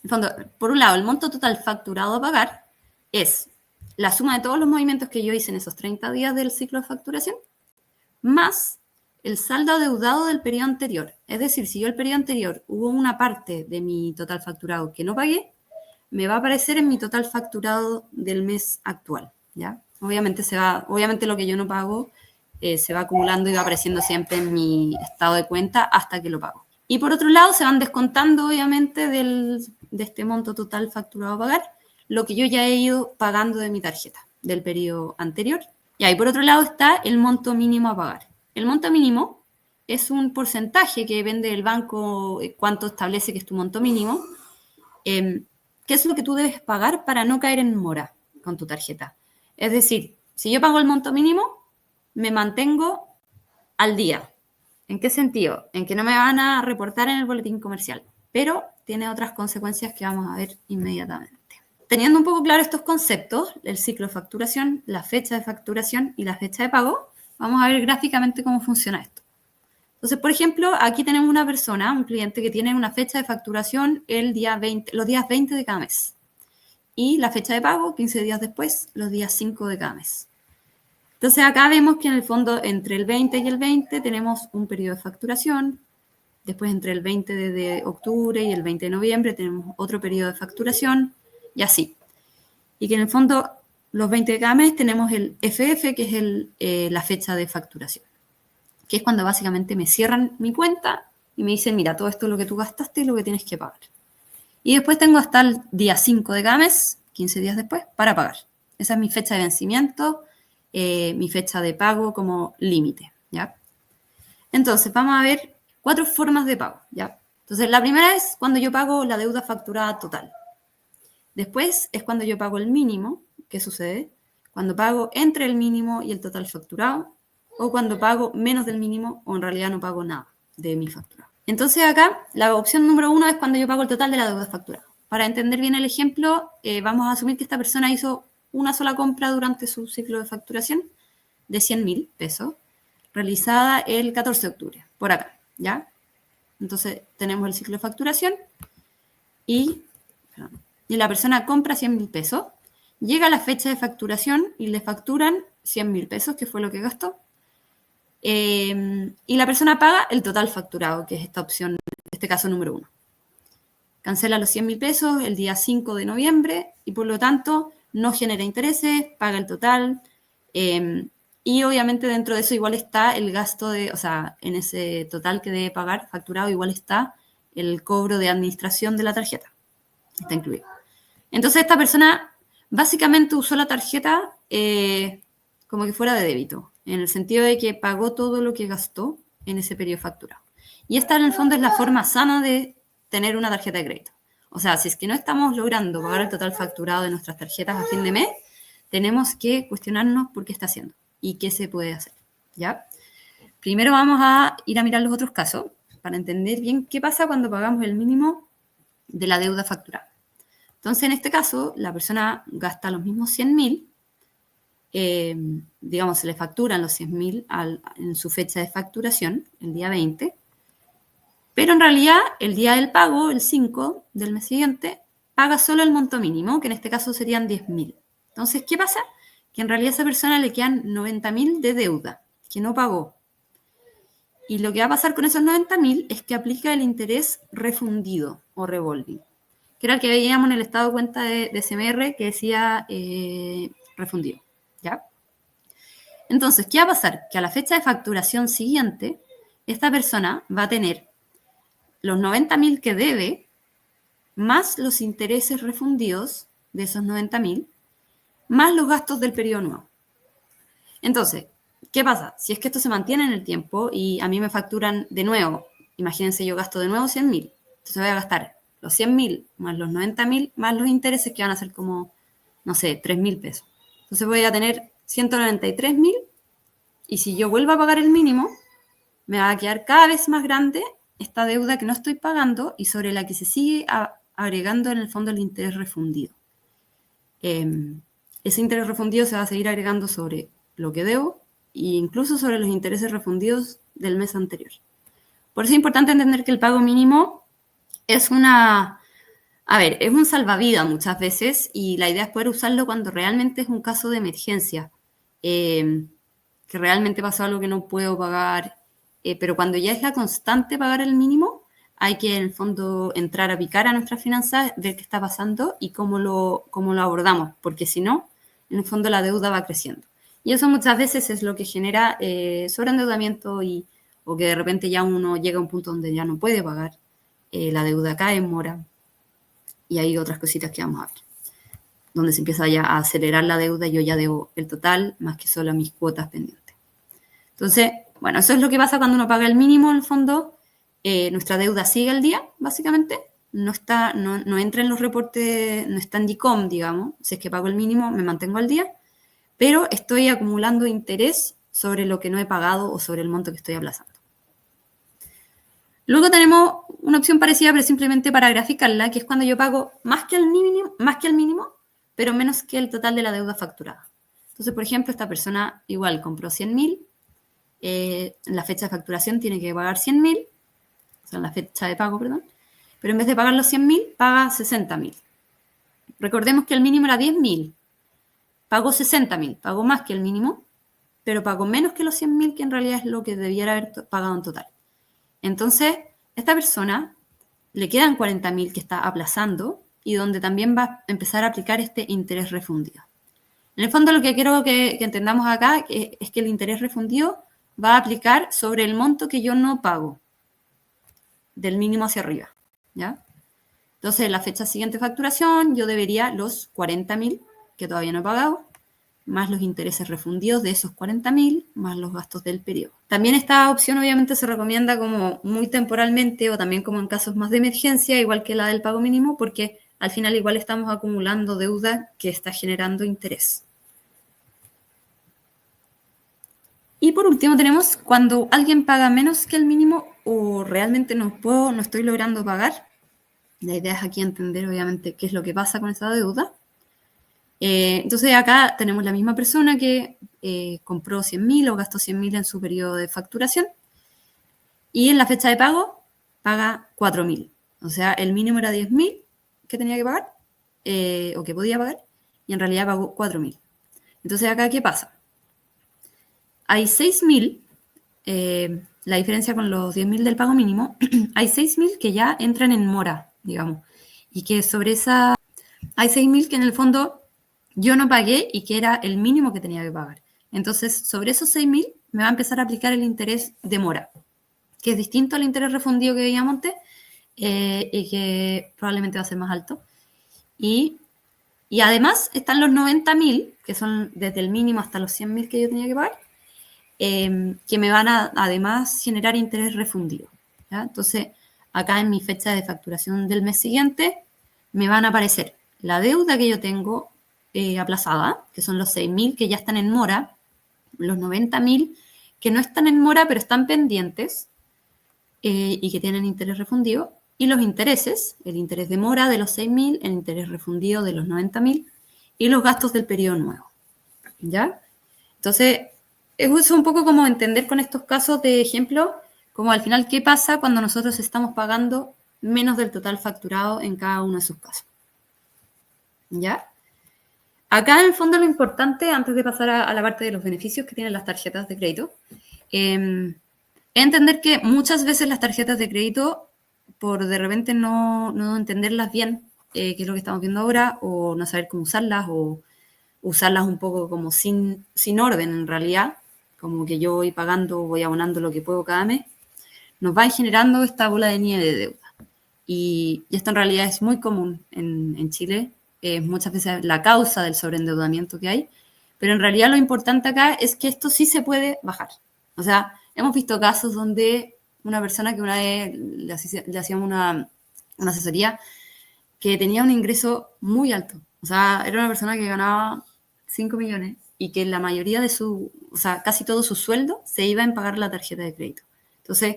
en fondo, por un lado, el monto total facturado a pagar es la suma de todos los movimientos que yo hice en esos 30 días del ciclo de facturación, más el saldo adeudado del periodo anterior. Es decir, si yo el periodo anterior hubo una parte de mi total facturado que no pagué, me va a aparecer en mi total facturado del mes actual, ¿ya? Obviamente lo que yo no pago se va acumulando y va apareciendo siempre en mi estado de cuenta hasta que lo pago. Y por otro lado, se van descontando, obviamente, de este monto total facturado a pagar, lo que yo ya he ido pagando de mi tarjeta del periodo anterior. Y ahí, por otro lado, está el monto mínimo a pagar. El monto mínimo es un porcentaje que depende del banco, cuánto establece que es tu monto mínimo, qué es lo que tú debes pagar para no caer en mora con tu tarjeta. Es decir, si yo pago el monto mínimo, me mantengo al día. ¿En qué sentido? En que no me van a reportar en el boletín comercial, pero tiene otras consecuencias que vamos a ver inmediatamente. Teniendo un poco claro estos conceptos, el ciclo de facturación, la fecha de facturación y la fecha de pago, vamos a ver gráficamente cómo funciona esto. Entonces, por ejemplo, aquí tenemos una persona, un cliente que tiene una fecha de facturación los días 20 de cada mes. Y la fecha de pago, 15 días después, los días 5 de cada mes. Entonces, acá vemos que en el fondo, entre el 20 y el 20 tenemos un periodo de facturación. Después, entre el 20 de octubre y el 20 de noviembre tenemos otro periodo de facturación. Y así. Y que en el fondo, los 20 de cada mes tenemos el FF, que es la fecha de facturación, que es cuando básicamente me cierran mi cuenta y me dicen, mira, todo esto es lo que tú gastaste y lo que tienes que pagar. Y después tengo hasta el día 5 de cada mes, 15 días después, para pagar. Esa es mi fecha de vencimiento, mi fecha de pago como límite, ¿ya? Entonces, vamos a ver 4 formas de pago, ¿ya? Entonces, la primera es cuando yo pago la deuda facturada total. Después es cuando yo pago el mínimo. ¿Qué sucede? Cuando pago entre el mínimo y el total facturado, o cuando pago menos del mínimo, o en realidad no pago nada de mi facturado. Entonces acá, la opción número 1 es cuando yo pago el total de la deuda facturada. Para entender bien el ejemplo, vamos a asumir que esta persona hizo una sola compra durante su ciclo de facturación de 100.000 pesos, realizada el 14 de octubre, por acá, ¿ya? Entonces tenemos el ciclo de facturación y la persona compra 100.000 pesos, llega la fecha de facturación y le facturan 100.000 pesos, que fue lo que gastó, y la persona paga el total facturado, que es esta opción, en este caso número 1. Cancela los 100.000 pesos el día 5 de noviembre y por lo tanto no genera intereses, paga el total, y obviamente dentro de eso igual está el gasto en ese total que debe pagar facturado igual está el cobro de administración de la tarjeta. Está incluido. Entonces esta persona básicamente usó la tarjeta como que fuera de débito, en el sentido de que pagó todo lo que gastó en ese periodo facturado. Y esta en el fondo es la forma sana de tener una tarjeta de crédito. O sea, si es que no estamos logrando pagar el total facturado de nuestras tarjetas a fin de mes, tenemos que cuestionarnos por qué está haciendo y qué se puede hacer, ¿ya? Primero vamos a ir a mirar los otros casos para entender bien qué pasa cuando pagamos el mínimo de la deuda facturada. Entonces, en este caso, la persona gasta los mismos 100.000, digamos, se le facturan los 100.000 en su fecha de facturación, el día 20, pero en realidad, el día del pago, el 5 del mes siguiente, paga solo el monto mínimo, que en este caso serían 10.000. Entonces, ¿qué pasa? Que en realidad a esa persona le quedan 90.000 de deuda, que no pagó. Y lo que va a pasar con esos 90.000 es que aplica el interés refundido o revolving, que era el que veíamos en el estado de cuenta de CMR que decía refundido, ¿ya? Entonces, ¿qué va a pasar? Que a la fecha de facturación siguiente, esta persona va a tener los 90.000 que debe, más los intereses refundidos de esos 90.000, más los gastos del periodo nuevo. Entonces, ¿qué pasa? Si es que esto se mantiene en el tiempo y a mí me facturan de nuevo, imagínense, yo gasto de nuevo 100.000, entonces voy a gastar los 100.000 más los 90.000 más los intereses que van a ser como, no sé, 3.000 pesos. Entonces voy a tener 193.000 y si yo vuelvo a pagar el mínimo, me va a quedar cada vez más grande esta deuda que no estoy pagando y sobre la que se sigue agregando en el fondo el interés refundido. Ese interés refundido se va a seguir agregando sobre lo que debo e incluso sobre los intereses refundidos del mes anterior. Por eso es importante entender que el pago mínimo es es un salvavidas muchas veces y la idea es poder usarlo cuando realmente es un caso de emergencia, que realmente pasó algo que no puedo pagar, pero cuando ya es la constante pagar el mínimo, hay que en el fondo entrar a picar a nuestras finanzas, ver qué está pasando y cómo lo abordamos, porque si no, en el fondo la deuda va creciendo. Y eso muchas veces es lo que genera sobreendeudamiento o que de repente ya uno llega a un punto donde ya no puede pagar, la deuda cae en mora y hay otras cositas que vamos a ver, donde se empieza ya a acelerar la deuda y yo ya debo el total más que solo mis cuotas pendientes. Entonces, bueno, eso es lo que pasa cuando uno paga el mínimo, en el fondo, nuestra deuda sigue al día, básicamente, no entra en los reportes, no está en DICOM, digamos, si es que pago el mínimo, me mantengo al día, pero estoy acumulando interés sobre lo que no he pagado o sobre el monto que estoy aplazando. Luego tenemos una opción parecida, pero simplemente para graficarla, que es cuando yo pago más que el mínimo, pero menos que el total de la deuda facturada. Entonces, por ejemplo, esta persona igual compró 100.000, en la fecha de facturación tiene que pagar 100.000, o sea, en la fecha de pago, perdón, pero en vez de pagar los 100.000, paga 60.000. Recordemos que el mínimo era 10.000, pagó 60.000, pagó más que el mínimo, pero pagó menos que los 100.000, que en realidad es lo que debiera haber pagado en total. Entonces, esta persona le quedan 40.000 que está aplazando y donde también va a empezar a aplicar este interés refundido. En el fondo, lo que quiero que entendamos acá es que el interés refundido va a aplicar sobre el monto que yo no pago, del mínimo hacia arriba, ¿ya? Entonces, en la fecha siguiente facturación, yo debería los 40.000 que todavía no he pagado, más los intereses refundidos de esos 40.000, más los gastos del periodo. También esta opción obviamente se recomienda como muy temporalmente o también como en casos más de emergencia, igual que la del pago mínimo, porque al final igual estamos acumulando deuda que está generando interés. Y por último tenemos cuando alguien paga menos que el mínimo o realmente no estoy logrando pagar. La idea es aquí entender obviamente qué es lo que pasa con esa deuda. Entonces acá tenemos la misma persona que compró 100.000 o gastó 100.000 en su periodo de facturación y en la fecha de pago paga 4.000. O sea, el mínimo era 10.000 que tenía que pagar o que podía pagar y en realidad pagó 4.000. Entonces acá, ¿qué pasa? Hay 6.000, la diferencia con los 10.000 del pago mínimo, hay 6.000 que ya entran en mora, digamos, y que sobre esa, hay 6.000 que en el fondo yo no pagué y que era el mínimo que tenía que pagar. Entonces, sobre esos 6.000 me va a empezar a aplicar el interés de mora, que es distinto al interés refundido que veíamos antes y que probablemente va a ser más alto. Y además están los 90.000, que son desde el mínimo hasta los 100.000 que yo tenía que pagar, que me van a además generar interés refundido, ¿ya? Entonces, acá en mi fecha de facturación del mes siguiente, me van a aparecer la deuda que yo tengo aplazada, que son los 6.000 que ya están en mora, los 90.000 que no están en mora pero están pendientes y que tienen interés refundido, y los intereses, el interés de mora de los 6.000, el interés refundido de los 90.000 y los gastos del periodo nuevo, ¿ya? Entonces, es un poco como entender con estos casos de ejemplo, como al final qué pasa cuando nosotros estamos pagando menos del total facturado en cada uno de sus casos, ¿ya? Acá en el fondo lo importante, antes de pasar a la parte de los beneficios que tienen las tarjetas de crédito, es entender que muchas veces las tarjetas de crédito, por de repente no entenderlas bien, que es lo que estamos viendo ahora, o no saber cómo usarlas, o usarlas un poco como sin orden en realidad, como que yo voy pagando, voy abonando lo que puedo cada mes, nos va generando esta bola de nieve de deuda. Y esto en realidad es muy común en Chile, muchas veces la causa del sobreendeudamiento que hay, pero en realidad lo importante acá es que esto sí se puede bajar. O sea, hemos visto casos donde una persona que una vez le hacíamos una asesoría que tenía un ingreso muy alto. O sea, era una persona que ganaba 5 millones y que la mayoría de o sea, casi todo su sueldo se iba en pagar la tarjeta de crédito. Entonces,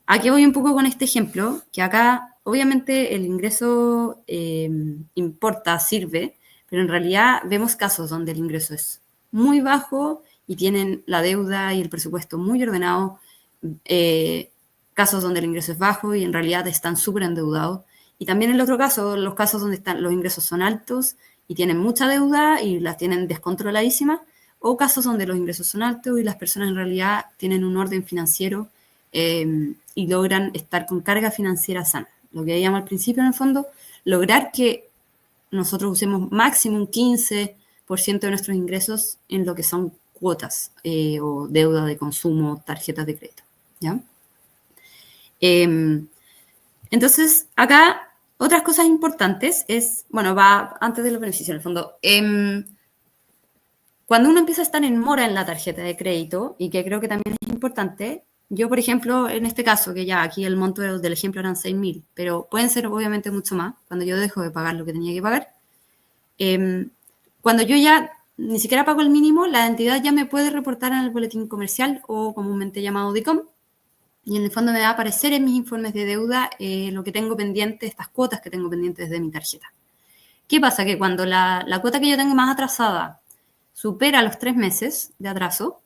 aquí voy un poco con este ejemplo, que acá obviamente el ingreso importa, sirve, pero en realidad vemos casos donde el ingreso es muy bajo y tienen la deuda y el presupuesto muy ordenado, casos donde el ingreso es bajo y en realidad están súper endeudados. Y también el otro caso, los casos donde los ingresos son altos y tienen mucha deuda y las tienen descontroladísimas, o casos donde los ingresos son altos y las personas en realidad tienen un orden financiero y logran estar con carga financiera sana. Lo que veíamos al principio, en el fondo, lograr que nosotros usemos máximo un 15% de nuestros ingresos en lo que son cuotas o deuda de consumo, tarjetas de crédito. ¿Ya? Entonces, acá otras cosas importantes es, bueno, va antes de los beneficios, en el fondo. Cuando uno empieza a estar en mora en la tarjeta de crédito, y que creo que también es importante, yo, por ejemplo, en este caso, que ya aquí el monto del ejemplo eran 6.000, pero pueden ser obviamente mucho más, cuando yo dejo de pagar lo que tenía que pagar. Cuando yo ya ni siquiera pago el mínimo, la entidad ya me puede reportar en el boletín comercial o comúnmente llamado DICOM, y en el fondo me va a aparecer en mis informes de deuda lo que tengo pendiente, estas cuotas que tengo pendientes de mi tarjeta. ¿Qué pasa? Que cuando la cuota que yo tengo más atrasada supera los 3 meses de atraso,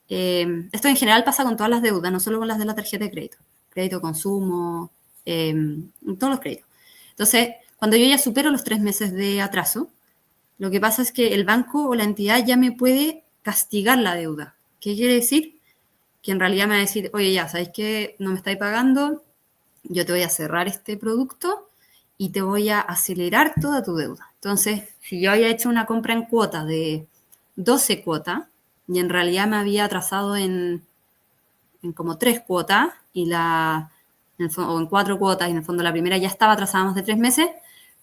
esto en general pasa con todas las deudas, no solo con las de la tarjeta de crédito, crédito consumo, todos los créditos. Entonces, cuando yo ya supero los 3 meses de atraso, lo que pasa es que el banco o la entidad ya me puede castigar la deuda. ¿Qué quiere decir? Que en realidad me va a decir, oye, ya, ¿sabéis que no me estáis pagando? Yo te voy a cerrar este producto y te voy a acelerar toda tu deuda. Entonces, si yo había hecho una compra en cuota de 12 cuotas y en realidad me había atrasado en como 3 cuotas o en 4 cuotas y en el fondo la primera ya estaba atrasada más de 3 meses,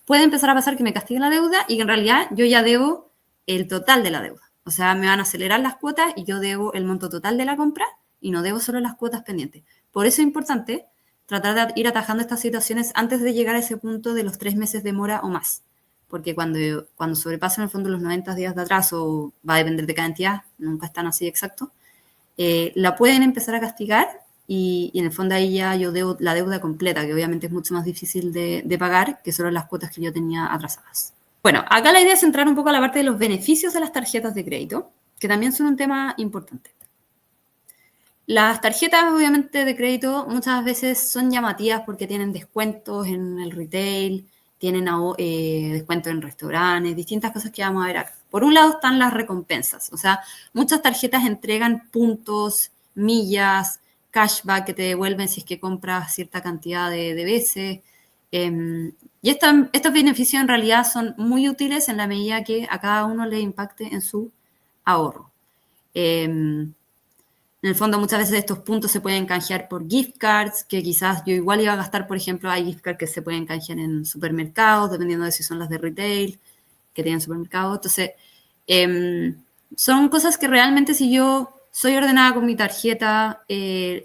puede empezar a pasar que me castiguen la deuda y que en realidad yo ya debo el total de la deuda. O sea, me van a acelerar las cuotas y yo debo el monto total de la compra y no debo solo las cuotas pendientes. Por eso es importante tratar de ir atajando estas situaciones antes de llegar a ese punto de los 3 meses de mora o más. Porque cuando sobrepasan en el fondo los 90 días de atraso, va a depender de cada entidad, nunca están así exactos, la pueden empezar a castigar y en el fondo ahí ya yo debo la deuda completa, que obviamente es mucho más difícil de pagar que solo las cuotas que yo tenía atrasadas. Bueno, acá la idea es entrar un poco a la parte de los beneficios de las tarjetas de crédito, que también son un tema importante. Las tarjetas, obviamente, de crédito muchas veces son llamativas porque tienen descuentos en el retail, tienen descuentos en restaurantes, distintas cosas que vamos a ver acá. Por un lado están las recompensas, o sea, muchas tarjetas entregan puntos, millas, cashback que te devuelven si es que compras cierta cantidad de veces. Y estos beneficios en realidad son muy útiles en la medida que a cada uno le impacte en su ahorro. En el fondo, muchas veces estos puntos se pueden canjear por gift cards, que quizás yo igual iba a gastar, por ejemplo, hay gift cards que se pueden canjear en supermercados, dependiendo de si son las de retail, que tienen supermercados. Entonces, son cosas que realmente si yo soy ordenada con mi tarjeta,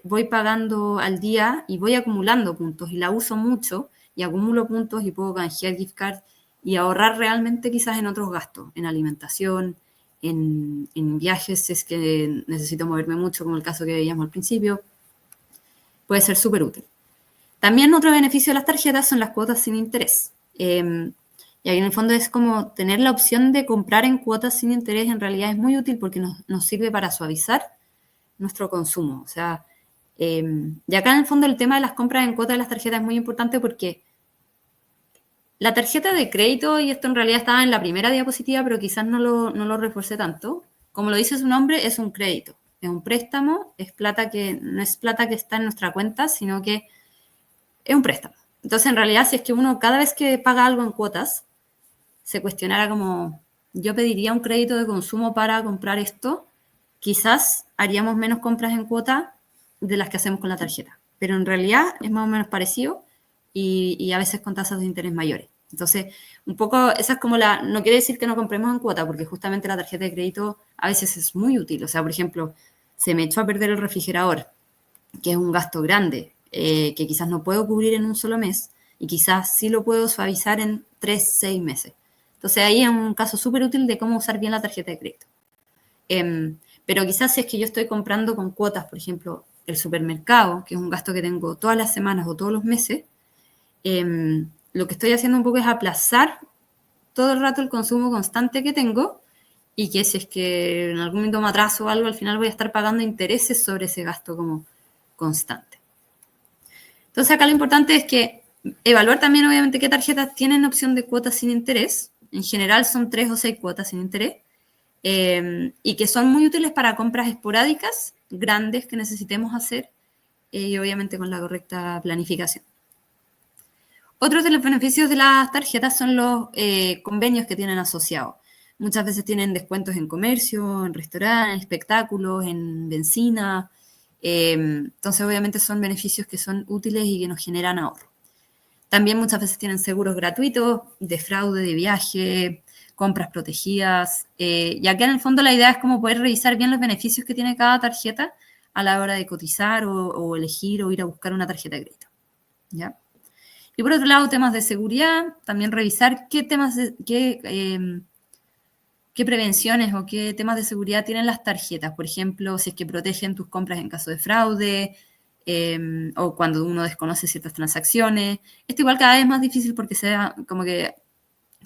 voy pagando al día y voy acumulando puntos y la uso mucho y acumulo puntos y puedo canjear gift cards y ahorrar realmente quizás en otros gastos, en alimentación, en viajes, si es que necesito moverme mucho, como el caso que veíamos al principio, puede ser súper útil. También otro beneficio de las tarjetas son las cuotas sin interés. Y ahí en el fondo es como tener la opción de comprar en cuotas sin interés, en realidad es muy útil porque nos sirve para suavizar nuestro consumo. O sea, y acá en el fondo el tema de las compras en cuotas de las tarjetas es muy importante porque la tarjeta de crédito, y esto en realidad estaba en la primera diapositiva, pero quizás no lo reforcé tanto. Como lo dice su nombre, es un crédito, es un préstamo, es plata que no es plata que está en nuestra cuenta, sino que es un préstamo. Entonces, en realidad, si es que uno cada vez que paga algo en cuotas, se cuestionara como, yo pediría un crédito de consumo para comprar esto, quizás haríamos menos compras en cuota de las que hacemos con la tarjeta. Pero en realidad es más o menos parecido y a veces con tasas de interés mayores. Entonces, un poco, esa es como no quiere decir que no compremos en cuota, porque justamente la tarjeta de crédito a veces es muy útil. O sea, por ejemplo, se me echó a perder el refrigerador, que es un gasto grande, que quizás no puedo cubrir en un solo mes y quizás sí lo puedo suavizar en 3, 6 meses. Entonces, ahí es un caso súper útil de cómo usar bien la tarjeta de crédito. Pero quizás si es que yo estoy comprando con cuotas, por ejemplo, el supermercado, que es un gasto que tengo todas las semanas o todos los meses, lo que estoy haciendo un poco es aplazar todo el rato el consumo constante que tengo y que si es que en algún momento me atraso o algo, al final voy a estar pagando intereses sobre ese gasto como constante. Entonces acá lo importante es que evaluar también obviamente qué tarjetas tienen opción de cuotas sin interés. En general son 3 o 6 cuotas sin interés. Y que son muy útiles para compras esporádicas, grandes que necesitemos hacer y obviamente con la correcta planificación. Otros de los beneficios de las tarjetas son los convenios que tienen asociados. Muchas veces tienen descuentos en comercio, en restaurantes, en espectáculos, en benzina. Entonces, obviamente son beneficios que son útiles y que nos generan ahorro. También muchas veces tienen seguros gratuitos de fraude, de viaje, compras protegidas. Y acá en el fondo la idea es como poder revisar bien los beneficios que tiene cada tarjeta a la hora de cotizar o elegir o ir a buscar una tarjeta de crédito. ¿Ya? Y por otro lado, temas de seguridad, también revisar qué prevenciones o qué temas de seguridad tienen las tarjetas. Por ejemplo, si es que protegen tus compras en caso de fraude o cuando uno desconoce ciertas transacciones. Esto igual cada vez es más difícil porque se ha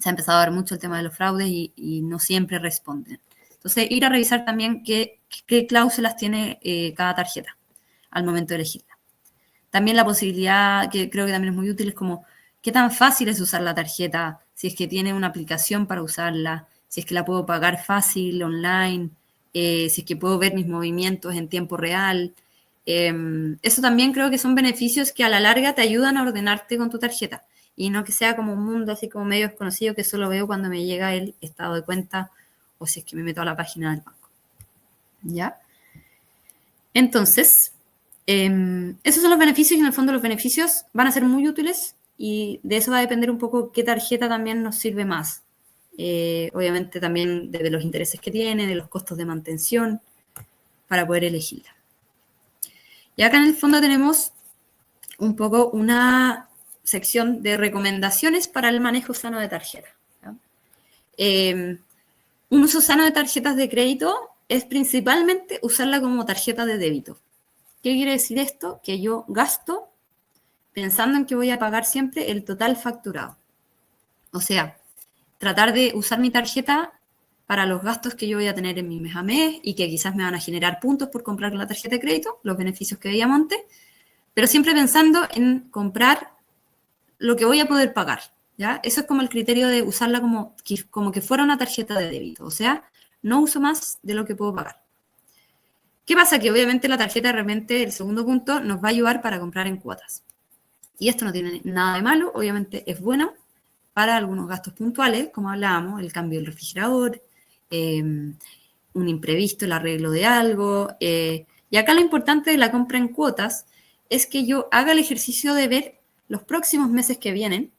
empezado a ver mucho el tema de los fraudes y no siempre responden. Entonces, ir a revisar también qué cláusulas tiene cada tarjeta al momento de elegirla. También la posibilidad, que creo que también es muy útil, es como qué tan fácil es usar la tarjeta, si es que tiene una aplicación para usarla, si es que la puedo pagar fácil, online, si es que puedo ver mis movimientos en tiempo real. Eso también creo que son beneficios que a la larga te ayudan a ordenarte con tu tarjeta y no que sea como un mundo así como medio desconocido que solo veo cuando me llega el estado de cuenta o si es que me meto a la página del banco. ¿Ya? Entonces, esos son los beneficios y en el fondo los beneficios van a ser muy útiles y de eso va a depender un poco qué tarjeta también nos sirve más. Obviamente también de los intereses que tiene, de los costos de mantención para poder elegirla. Y acá en el fondo tenemos un poco una sección de recomendaciones para el manejo sano de tarjetas. Un uso sano de tarjetas de crédito es principalmente usarla como tarjeta de débito. ¿Qué quiere decir esto? Que yo gasto pensando en que voy a pagar siempre el total facturado. O sea, tratar de usar mi tarjeta para los gastos que yo voy a tener en mi mes a mes y que quizás me van a generar puntos por comprar la tarjeta de crédito, los beneficios que veíamos antes, pero siempre pensando en comprar lo que voy a poder pagar. ¿Ya? Eso es como el criterio de usarla como que fuera una tarjeta de débito. O sea, no uso más de lo que puedo pagar. ¿Qué pasa? Que obviamente la tarjeta realmente, el segundo punto, nos va a ayudar para comprar en cuotas. Y esto no tiene nada de malo, obviamente es bueno para algunos gastos puntuales, como hablábamos, el cambio del refrigerador, un imprevisto, el arreglo de algo. Y acá lo importante de la compra en cuotas es que yo haga el ejercicio de ver los próximos meses que vienen,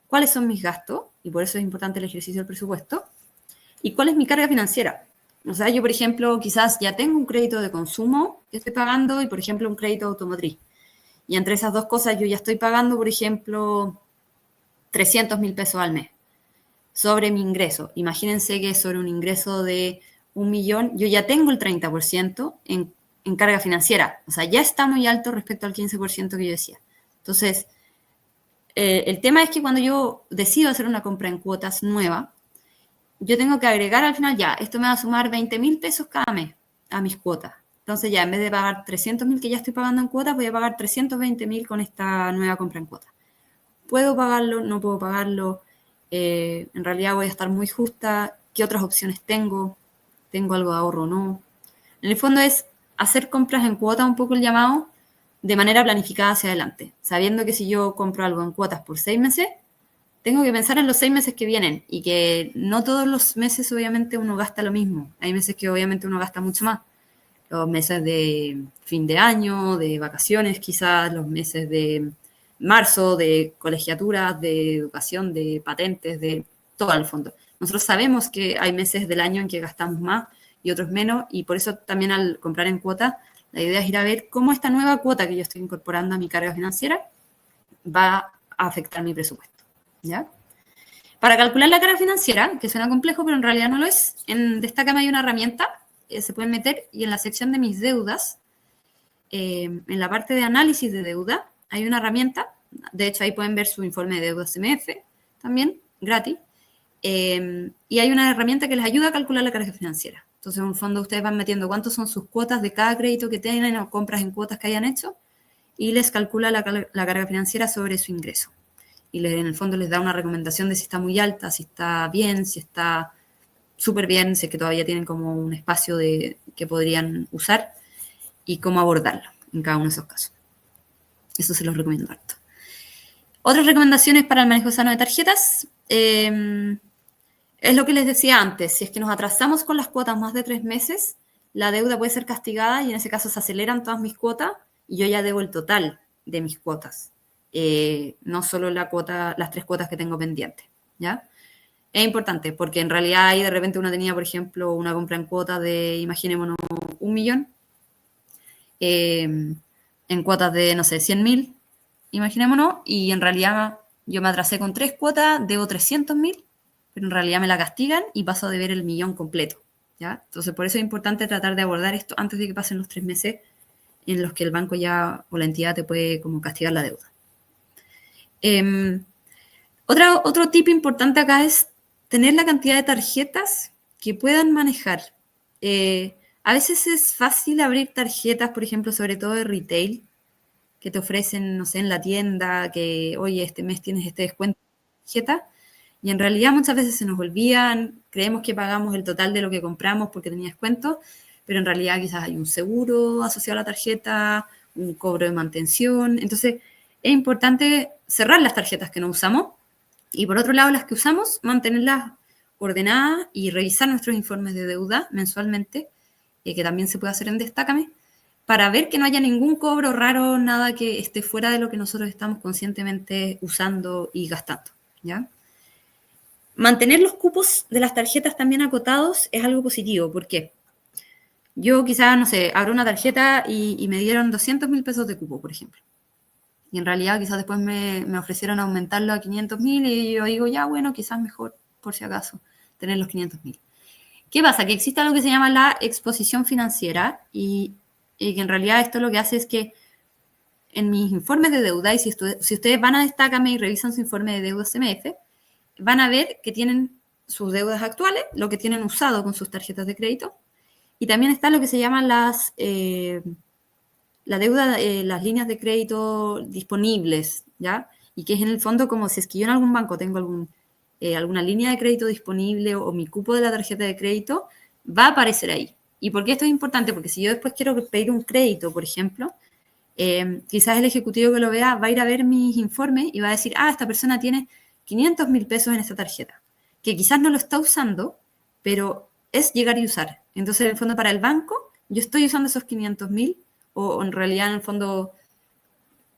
cuáles son mis gastos, y por eso es importante el ejercicio del presupuesto, y cuál es mi carga financiera. O sea, yo, por ejemplo, quizás ya tengo un crédito de consumo que estoy pagando y, por ejemplo, un crédito automotriz. Y entre esas dos cosas yo ya estoy pagando, por ejemplo, 300.000 pesos al mes sobre mi ingreso. Imagínense que sobre un ingreso de 1 millón, yo ya tengo el 30% en carga financiera. O sea, ya está muy alto respecto al 15% que yo decía. Entonces, el tema es que cuando yo decido hacer una compra en cuotas nueva, yo tengo que agregar al final ya, esto me va a sumar 20.000 pesos cada mes a mis cuotas. Entonces ya, en vez de pagar 300.000 que ya estoy pagando en cuotas, voy a pagar 320.000 con esta nueva compra en cuotas. ¿Puedo pagarlo? ¿No puedo pagarlo? En realidad voy a estar muy justa. ¿Qué otras opciones tengo? ¿Tengo algo de ahorro o no? En el fondo es hacer compras en cuotas, un poco el llamado, de manera planificada hacia adelante. Sabiendo que si yo compro algo en cuotas por 6 meses, tengo que pensar en los 6 meses que vienen y que no todos los meses obviamente uno gasta lo mismo. Hay meses que obviamente uno gasta mucho más. Los meses de fin de año, de vacaciones quizás, los meses de marzo, de colegiaturas, de educación, de patentes, de todo al fondo. Nosotros sabemos que hay meses del año en que gastamos más y otros menos y por eso también al comprar en cuota, la idea es ir a ver cómo esta nueva cuota que yo estoy incorporando a mi carga financiera va a afectar mi presupuesto. ¿Ya? Para calcular la carga financiera, que suena complejo, pero en realidad no lo es, en Destácame hay una herramienta, se pueden meter y en la sección de mis deudas en la parte de análisis de deuda, hay una herramienta, de hecho ahí pueden ver su informe de deuda CMF también, gratis, y hay una herramienta que les ayuda a calcular la carga financiera. Entonces, en un fondo, ustedes van metiendo cuántos son sus cuotas de cada crédito que tienen o compras en cuotas que hayan hecho y les calcula la carga financiera sobre su ingreso. Y en el fondo les da una recomendación de si está muy alta, si está bien, si está súper bien, si es que todavía tienen como un espacio que podrían usar y cómo abordarlo en cada uno de esos casos. Eso se los recomiendo harto. Otras recomendaciones para el manejo sano de tarjetas. Es lo que les decía antes, si es que nos atrasamos con las cuotas más de 3 meses, la deuda puede ser castigada y en ese caso se aceleran todas mis cuotas y yo ya debo el total de mis cuotas, no solo las 3 cuotas que tengo pendientes, ¿ya? Es importante porque en realidad ahí de repente uno tenía, por ejemplo, una compra en cuotas de, imaginémonos, 1 millón, en cuotas de, no sé, 100.000, imaginémonos, y en realidad yo me atrasé con 3 cuotas, debo 300.000, pero en realidad me la castigan y paso a deber el millón completo, ¿ya? Entonces, por eso es importante tratar de abordar esto antes de que pasen los 3 meses en los que el banco ya o la entidad te puede como castigar la deuda. Otro tip importante acá es tener la cantidad de tarjetas que puedan manejar. A veces es fácil abrir tarjetas, por ejemplo, sobre todo de retail, que te ofrecen, no sé, en la tienda, que, oye, este mes tienes este descuento de tarjeta, y en realidad muchas veces se nos olvidan, creemos que pagamos el total de lo que compramos porque tenía descuento, pero en realidad quizás hay un seguro asociado a la tarjeta, un cobro de mantención. Entonces, es importante cerrar las tarjetas que no usamos y, por otro lado, las que usamos, mantenerlas ordenadas y revisar nuestros informes de deuda mensualmente, que también se puede hacer en Destácame, para ver que no haya ningún cobro raro, nada que esté fuera de lo que nosotros estamos conscientemente usando y gastando, ¿ya? Mantener los cupos de las tarjetas también acotados es algo positivo. ¿Por qué? Yo quizás, no sé, abro una tarjeta y me dieron 200.000 pesos de cupo, por ejemplo. Y en realidad quizás después me ofrecieron aumentarlo a 500.000 y yo digo, ya, bueno, quizás mejor, por si acaso, tener los 500.000. ¿Qué pasa? Que existe algo que se llama la exposición financiera y que en realidad esto lo que hace es que en mis informes de deuda, y si ustedes van a Destácame y revisan su informe de deuda CMF, van a ver que tienen sus deudas actuales, lo que tienen usado con sus tarjetas de crédito, y también está lo que se llaman la deuda, las líneas de crédito disponibles, ¿ya? Y que es en el fondo como si es que yo en algún banco tengo alguna línea de crédito disponible o mi cupo de la tarjeta de crédito, va a aparecer ahí. ¿Y por qué esto es importante? Porque si yo después quiero pedir un crédito, por ejemplo, quizás el ejecutivo que lo vea va a ir a ver mis informes y va a decir, esta persona tiene 500.000 pesos en esta tarjeta, que quizás no lo está usando, pero es llegar y usar. Entonces, en el fondo, para el banco, yo estoy usando esos 500.000, o en realidad, en el fondo,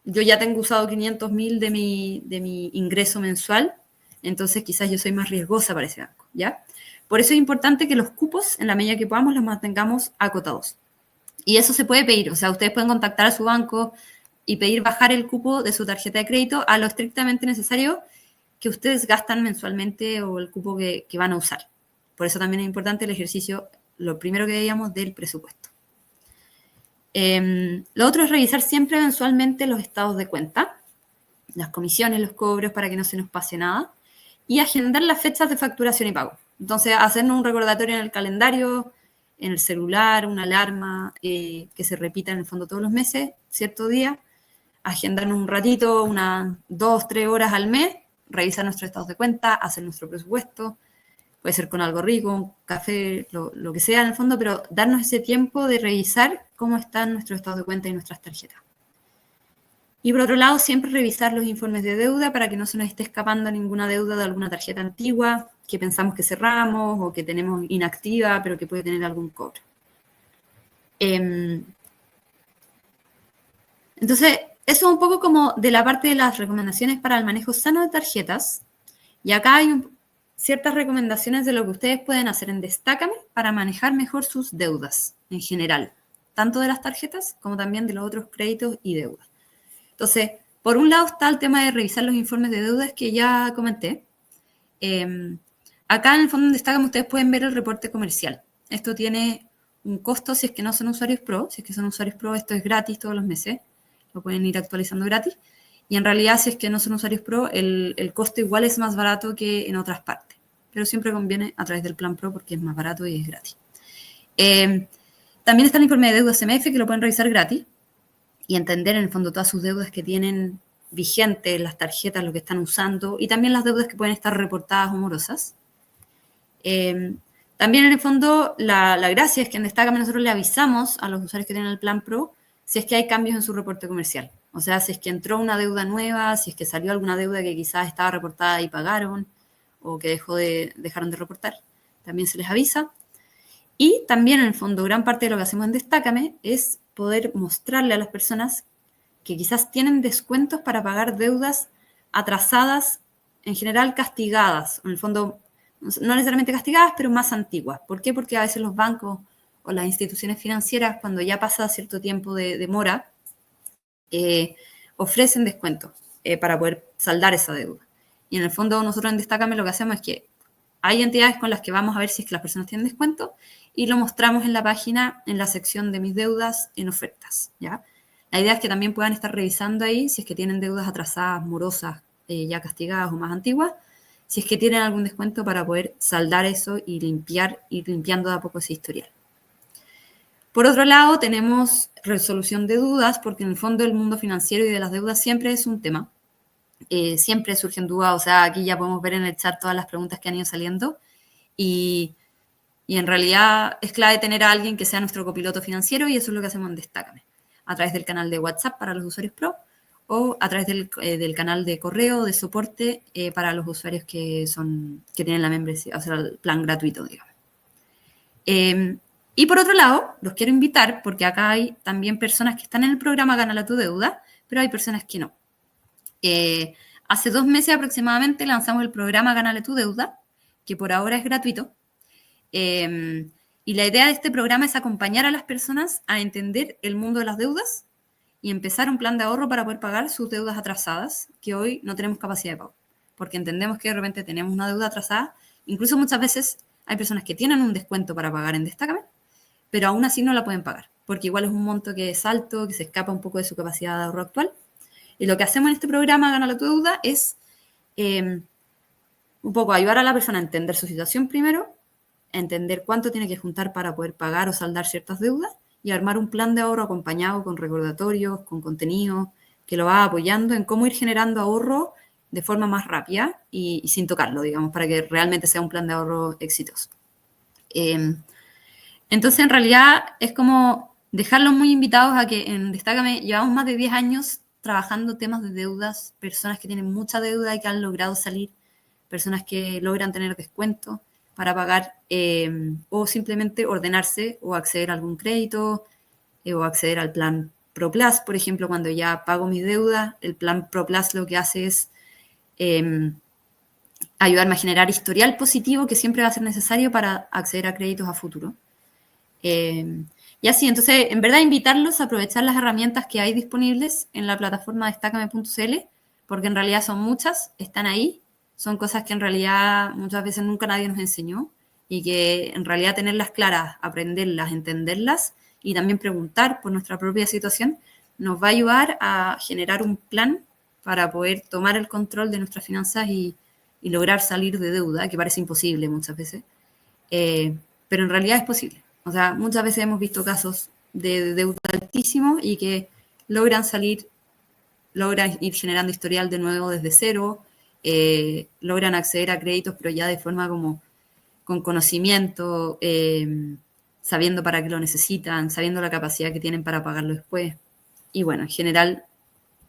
yo ya tengo usado 500.000 de mi ingreso mensual, entonces quizás yo soy más riesgosa para ese banco, ¿ya? Por eso es importante que los cupos, en la medida que podamos, los mantengamos acotados. Y eso se puede pedir, o sea, ustedes pueden contactar a su banco y pedir bajar el cupo de su tarjeta de crédito a lo estrictamente necesario que ustedes gastan mensualmente o el cupo que van a usar. Por eso también es importante el ejercicio, lo primero que veíamos, del presupuesto. Lo otro es revisar siempre mensualmente los estados de cuenta, las comisiones, los cobros, para que no se nos pase nada, y agendar las fechas de facturación y pago. Entonces, hacernos un recordatorio en el calendario, en el celular, una alarma que se repita en el fondo todos los meses, cierto día, agendarnos un ratito, unas 2, 3 horas al mes, revisar nuestros estados de cuenta, hacer nuestro presupuesto, puede ser con algo rico, un café, lo que sea en el fondo, pero darnos ese tiempo de revisar cómo están nuestros estados de cuenta y nuestras tarjetas. Y por otro lado, siempre revisar los informes de deuda para que no se nos esté escapando ninguna deuda de alguna tarjeta antigua que pensamos que cerramos o que tenemos inactiva, pero que puede tener algún cobro. Entonces, eso es un poco como de la parte de las recomendaciones para el manejo sano de tarjetas. Y acá hay ciertas recomendaciones de lo que ustedes pueden hacer en Destácame para manejar mejor sus deudas en general, tanto de las tarjetas como también de los otros créditos y deudas. Entonces, por un lado está el tema de revisar los informes de deudas que ya comenté. Acá en el fondo en Destácame ustedes pueden ver el reporte comercial. Esto tiene un costo si es que no son usuarios pro. Si es que son usuarios pro, esto es gratis todos los meses. Lo pueden ir actualizando gratis. Y en realidad, si es que no son usuarios pro, el costo igual es más barato que en otras partes. Pero siempre conviene a través del plan pro porque es más barato y es gratis. También está el informe de deuda CMF que lo pueden revisar gratis y entender en el fondo todas sus deudas que tienen vigentes, las tarjetas, lo que están usando y también las deudas que pueden estar reportadas o morosas. También en el fondo la gracia es que en Destácame nosotros le avisamos a los usuarios que tienen el plan Pro si es que hay cambios en su reporte comercial. O sea, si es que entró una deuda nueva, si es que salió alguna deuda que quizás estaba reportada y pagaron o que dejaron de reportar, también se les avisa. Y también en el fondo gran parte de lo que hacemos en Destácame es poder mostrarle a las personas que quizás tienen descuentos para pagar deudas atrasadas, en general castigadas, en el fondo no necesariamente castigadas, pero más antiguas. ¿Por qué? Porque a veces los bancos o las instituciones financieras, cuando ya pasa cierto tiempo de demora, ofrecen descuentos para poder saldar esa deuda. Y en el fondo nosotros en Destácame lo que hacemos es que hay entidades con las que vamos a ver si es que las personas tienen descuento y lo mostramos en la página, en la sección de mis deudas, en ofertas, ¿ya? La idea es que también puedan estar revisando ahí si es que tienen deudas atrasadas, morosas, ya castigadas o más antiguas, si es que tienen algún descuento para poder saldar eso y ir limpiando de a poco ese historial. Por otro lado, tenemos resolución de dudas, porque en el fondo el mundo financiero y de las deudas siempre es un tema. Siempre surgen dudas, o sea, aquí ya podemos ver en el chat todas las preguntas que han ido saliendo y en realidad es clave tener a alguien que sea nuestro copiloto financiero y eso es lo que hacemos en Destácame, a través del canal de WhatsApp para los usuarios Pro o a través del canal de correo de soporte para los usuarios que tienen la membresía, o sea, el plan gratuito, digamos. Y por otro lado, los quiero invitar, porque acá hay también personas que están en el programa Gánala tu Deuda, pero hay personas que no. Hace 2 meses aproximadamente lanzamos el programa Gánale tu Deuda, que por ahora es gratuito. Y la idea de este programa es acompañar a las personas a entender el mundo de las deudas y empezar un plan de ahorro para poder pagar sus deudas atrasadas, que hoy no tenemos capacidad de pago, porque entendemos que de repente tenemos una deuda atrasada. Incluso muchas veces hay personas que tienen un descuento para pagar en Destácame, pero aún así no la pueden pagar, porque igual es un monto que es alto, que se escapa un poco de su capacidad de ahorro actual. Y lo que hacemos en este programa, Gánala tu Deuda, es un poco ayudar a la persona a entender su situación primero, a entender cuánto tiene que juntar para poder pagar o saldar ciertas deudas y armar un plan de ahorro acompañado con recordatorios, con contenido, que lo va apoyando en cómo ir generando ahorro de forma más rápida y sin tocarlo, digamos, para que realmente sea un plan de ahorro exitoso. Entonces, en realidad, es como dejarlos muy invitados a que en Destácame llevamos más de 10 años trabajando temas de deudas, personas que tienen mucha deuda y que han logrado salir, personas que logran tener descuento para pagar o simplemente ordenarse o acceder a algún crédito o acceder al plan Pro Plus, por ejemplo, cuando ya pago mis deudas, el plan Pro Plus lo que hace es ayudarme a generar historial positivo que siempre va a ser necesario para acceder a créditos a futuro. Y así, entonces, en verdad, invitarlos a aprovechar las herramientas que hay disponibles en la plataforma destácame.cl, porque en realidad son muchas, están ahí, son cosas que en realidad muchas veces nunca nadie nos enseñó y que en realidad tenerlas claras, aprenderlas, entenderlas y también preguntar por nuestra propia situación nos va a ayudar a generar un plan para poder tomar el control de nuestras finanzas y lograr salir de deuda, que parece imposible muchas veces, pero en realidad es posible. O sea, muchas veces hemos visto casos de deuda altísimo y que logran ir generando historial de nuevo desde cero, logran acceder a créditos, pero ya de forma como con conocimiento, sabiendo para qué lo necesitan, sabiendo la capacidad que tienen para pagarlo después. Y bueno, en general,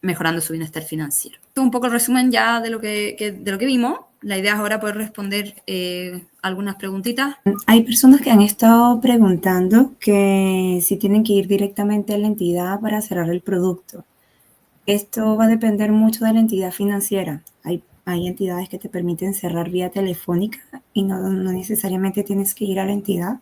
mejorando su bienestar financiero. Esto es un poco el resumen ya de lo que vimos. La idea es ahora poder responder algunas preguntitas.
Hay personas que han estado preguntando que si tienen que ir directamente a la entidad para cerrar el producto. Esto va a depender mucho de la entidad financiera. Hay entidades que te permiten cerrar vía telefónica y no necesariamente tienes que ir a la entidad,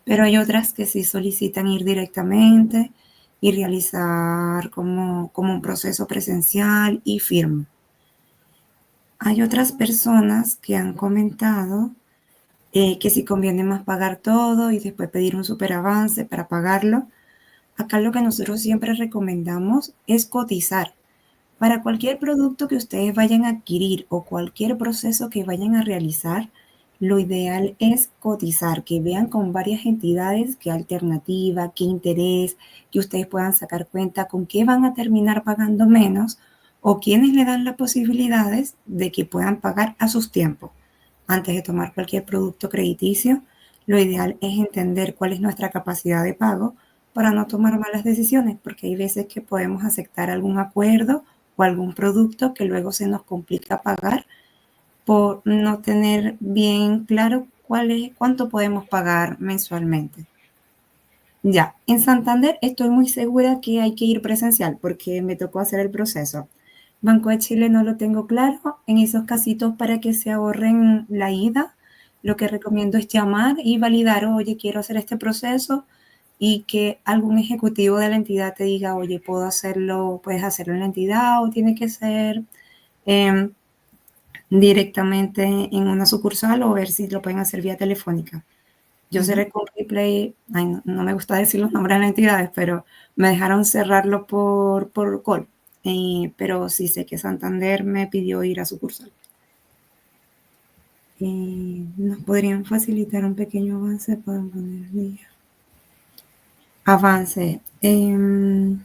pero hay otras que sí solicitan ir directamente y realizar como un proceso presencial y firma. Hay otras personas que han comentado que si conviene más pagar todo y después pedir un superavance para pagarlo. Acá lo que nosotros siempre recomendamos es cotizar. Para cualquier producto que ustedes vayan a adquirir o cualquier proceso que vayan a realizar, lo ideal es cotizar, que vean con varias entidades qué alternativa, qué interés, que ustedes puedan sacar cuenta con qué van a terminar pagando menos o quiénes le dan las posibilidades de que puedan pagar a sus tiempos. Antes de tomar cualquier producto crediticio, lo ideal es entender cuál es nuestra capacidad de pago para no tomar malas decisiones, porque hay veces que podemos aceptar algún acuerdo o algún producto que luego se nos complica pagar por no tener bien claro cuánto podemos pagar mensualmente. Ya, en Santander estoy muy segura que hay que ir presencial porque me tocó hacer el proceso. Banco de Chile no lo tengo claro. En esos casitos para que se ahorren la ida, lo que recomiendo es llamar y validar, oye, quiero hacer este proceso y que algún ejecutivo de la entidad te diga, oye, puedo hacerlo, puedes hacerlo en la entidad o tiene que ser eh, directamente en una sucursal o ver si lo pueden hacer vía telefónica. Yo cerré con Replay, ay, no me gusta decir los nombres de las entidades, pero me dejaron cerrarlo por call. Pero sí sé que Santander me pidió ir a sucursal. ¿Nos podrían facilitar un pequeño avance para poner día? Avance. En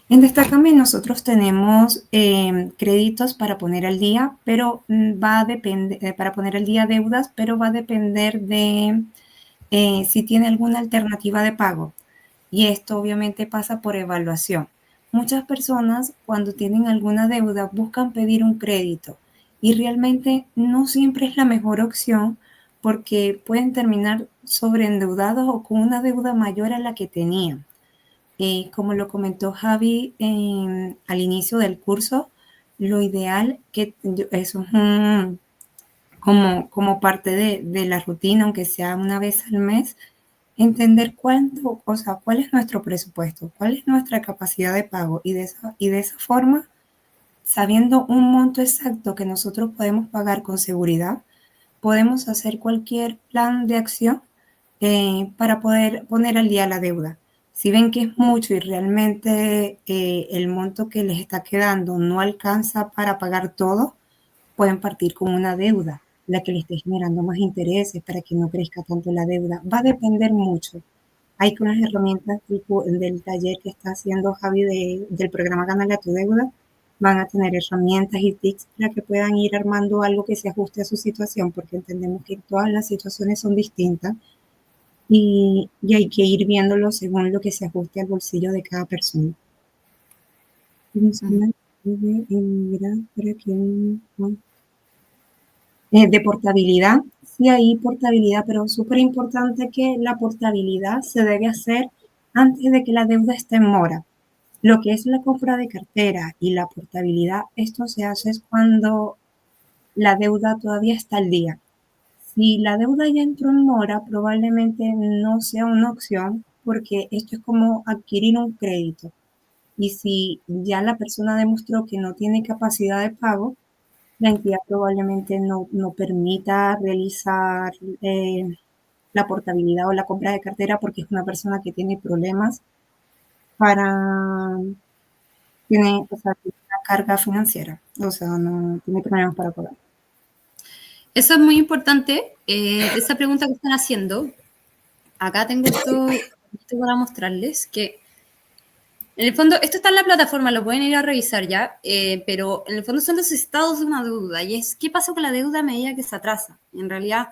Destacame nosotros tenemos créditos para poner al día, pero va a depender, para poner al día deudas, pero va a depender de si tiene alguna alternativa de pago. Y esto obviamente pasa por evaluación. Muchas personas cuando tienen alguna deuda buscan pedir un crédito y realmente no siempre es la mejor opción porque pueden terminar sobreendeudados o con una deuda mayor a la que tenían. Como lo comentó Javi al inicio del curso, lo ideal que eso es como parte de la rutina, aunque sea una vez al mes, entender cuánto, o sea, cuál es nuestro presupuesto, cuál es nuestra capacidad de pago y de esa forma, sabiendo un monto exacto que nosotros podemos pagar con seguridad, podemos hacer cualquier plan de acción para poder poner al día la deuda. Si ven que es mucho y realmente el monto que les está quedando no alcanza para pagar todo, pueden partir con una deuda, la que le esté generando más intereses para que no crezca tanto la deuda. Va a depender mucho. Hay con las herramientas del taller que está haciendo Javi del programa Gánale a tu deuda, van a tener herramientas y tips para que puedan ir armando algo que se ajuste a su situación, porque entendemos que todas las situaciones son distintas y hay que ir viéndolo según lo que se ajuste al bolsillo de cada persona. De portabilidad, sí hay portabilidad, pero es súper importante que la portabilidad se debe hacer antes de que la deuda esté en mora. Lo que es la compra de cartera y la portabilidad, esto se hace es cuando la deuda todavía está al día. Si la deuda ya entró en mora, probablemente no sea una opción porque esto es como adquirir un crédito. Y si ya la persona demostró que no tiene capacidad de pago, la entidad probablemente no permita realizar la portabilidad o la compra de cartera porque es una persona que tiene problemas para, o sea, tiene una carga financiera, o sea, no tiene problemas para pagar.
Eso es muy importante. Esa pregunta que están haciendo, acá tengo esto para mostrarles que en el fondo, esto está en la plataforma, lo pueden ir a revisar ya, pero en el fondo son los estados de una deuda y es qué pasa con la deuda a medida que se atrasa. En realidad,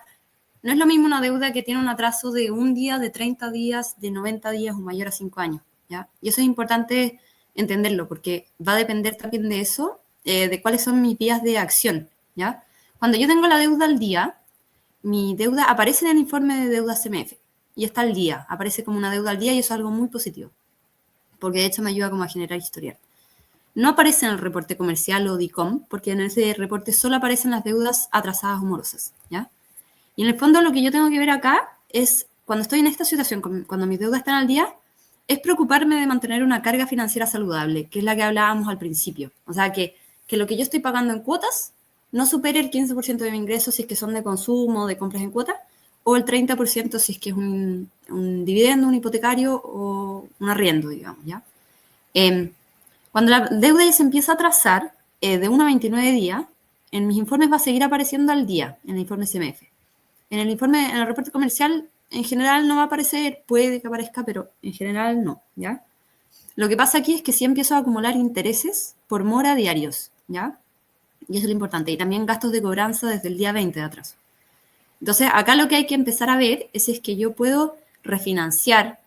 no es lo mismo una deuda que tiene un atraso de un día, de 30 días, de 90 días o mayor a 5 años, ¿ya? Y eso es importante entenderlo porque va a depender también de eso, de cuáles son mis vías de acción, ¿ya? Cuando yo tengo la deuda al día, mi deuda aparece en el informe de deuda CMF y está al día, aparece como una deuda al día y eso es algo muy positivo porque de hecho me ayuda como a generar historial. No aparece en el reporte comercial o DICOM, porque en ese reporte solo aparecen las deudas atrasadas o morosas, ¿ya? Y en el fondo lo que yo tengo que ver acá es, cuando estoy en esta situación, cuando mis deudas están al día, es preocuparme de mantener una carga financiera saludable, que es la que hablábamos al principio. O sea, que lo que yo estoy pagando en cuotas no supere el 15% de mi ingreso si es que son de consumo, de compras en cuotas, o el 30% si es que es un dividendo, un hipotecario o un arriendo, digamos, ¿ya? Cuando la deuda ya se empieza a trazar de 1 a 29 días, en mis informes va a seguir apareciendo al día, en el informe CMF. En el reporte comercial, en general no va a aparecer, puede que aparezca, pero en general no, ¿ya? Lo que pasa aquí es que sí empiezo a acumular intereses por mora diarios, ¿ya? Y eso es lo importante. Y también gastos de cobranza desde el día 20 de atraso. Entonces, acá lo que hay que empezar a ver es que yo puedo refinanciar,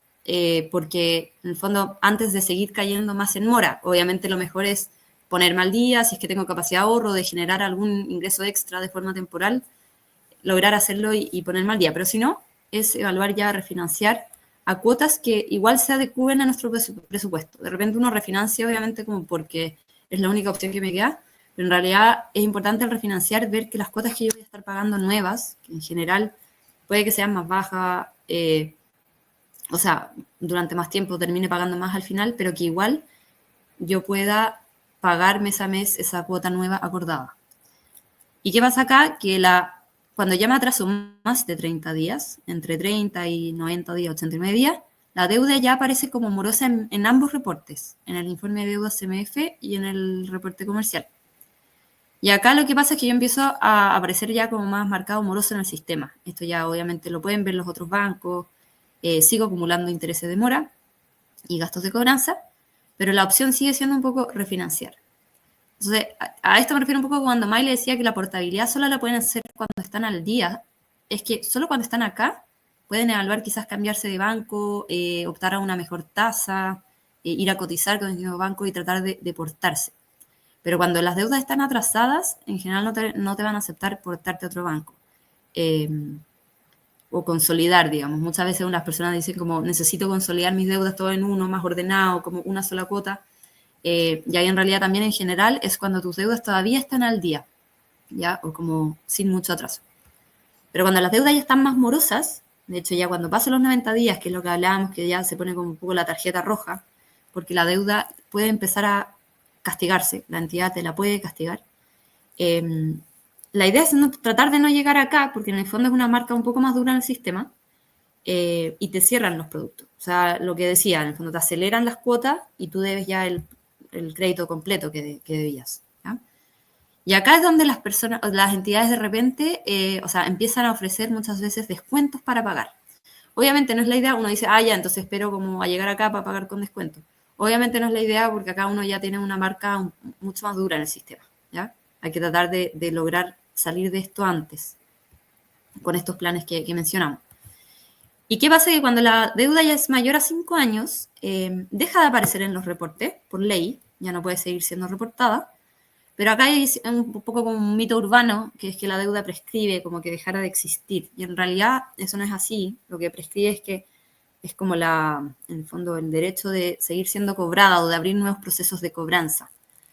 porque en el fondo, antes de seguir cayendo más en mora, obviamente lo mejor es ponerme al día, si es que tengo capacidad de ahorro, de generar algún ingreso extra de forma temporal, lograr hacerlo y ponerme al día. Pero si no, es evaluar ya refinanciar a cuotas que igual se adecúen a nuestro presupuesto. De repente uno refinancia, obviamente, como porque es la única opción que me queda, pero en realidad es importante al refinanciar ver que las cuotas que yo voy a estar pagando nuevas, que en general puede que sean más bajas, o sea, durante más tiempo termine pagando más al final, pero que igual yo pueda pagar mes a mes esa cuota nueva acordada. ¿Y qué pasa acá? Que cuando ya me atraso más de 30 días, entre 30 y 90 días, 89 días, la deuda ya aparece como morosa en ambos reportes, en el informe de deuda CMF y en el reporte comercial. Y acá lo que pasa es que yo empiezo a aparecer ya como más marcado moroso en el sistema. Esto ya obviamente lo pueden ver los otros bancos. Sigo acumulando intereses de mora y gastos de cobranza, pero la opción sigue siendo un poco refinanciar. Entonces, a esto me refiero un poco cuando May le decía que la portabilidad solo la pueden hacer cuando están al día. Es que solo cuando están acá pueden evaluar quizás cambiarse de banco, optar a una mejor tasa, ir a cotizar con el mismo banco y tratar de portarse. Pero cuando las deudas están atrasadas, en general no te van a aceptar portarte a otro banco. O consolidar, digamos. Muchas veces unas personas dicen como, necesito consolidar mis deudas todo en uno, más ordenado, como una sola cuota. Y ahí en realidad también en general es cuando tus deudas todavía están al día, ¿ya? O como sin mucho atraso. Pero cuando las deudas ya están más morosas, de hecho ya cuando pasan los 90 días, que es lo que hablábamos, que ya se pone como un poco la tarjeta roja, porque la deuda puede empezar a castigarse, la entidad te la puede castigar. La idea es tratar de no llegar acá, porque en el fondo es una marca un poco más dura en el sistema, y te cierran los productos. O sea, lo que decía, en el fondo te aceleran las cuotas y tú debes ya el crédito completo que debías. ¿Ya? Y acá es donde las personas, las entidades de repente, o sea, empiezan a ofrecer muchas veces descuentos para pagar. Obviamente no es la idea, uno dice, ya, entonces espero como a llegar acá para pagar con descuento. Obviamente no es la idea porque acá uno ya tiene una marca mucho más dura en el sistema, ¿ya? Hay que tratar de lograr salir de esto antes, con estos planes que mencionamos. ¿Y qué pasa? Que cuando la deuda ya es mayor a 5 años, deja de aparecer en los reportes, por ley, ya no puede seguir siendo reportada, pero acá hay un poco como un mito urbano, que es que la deuda prescribe, como que dejara de existir, y en realidad eso no es así. Lo que prescribe es que es como en el fondo, el derecho de seguir siendo cobrada o de abrir nuevos procesos de cobranza,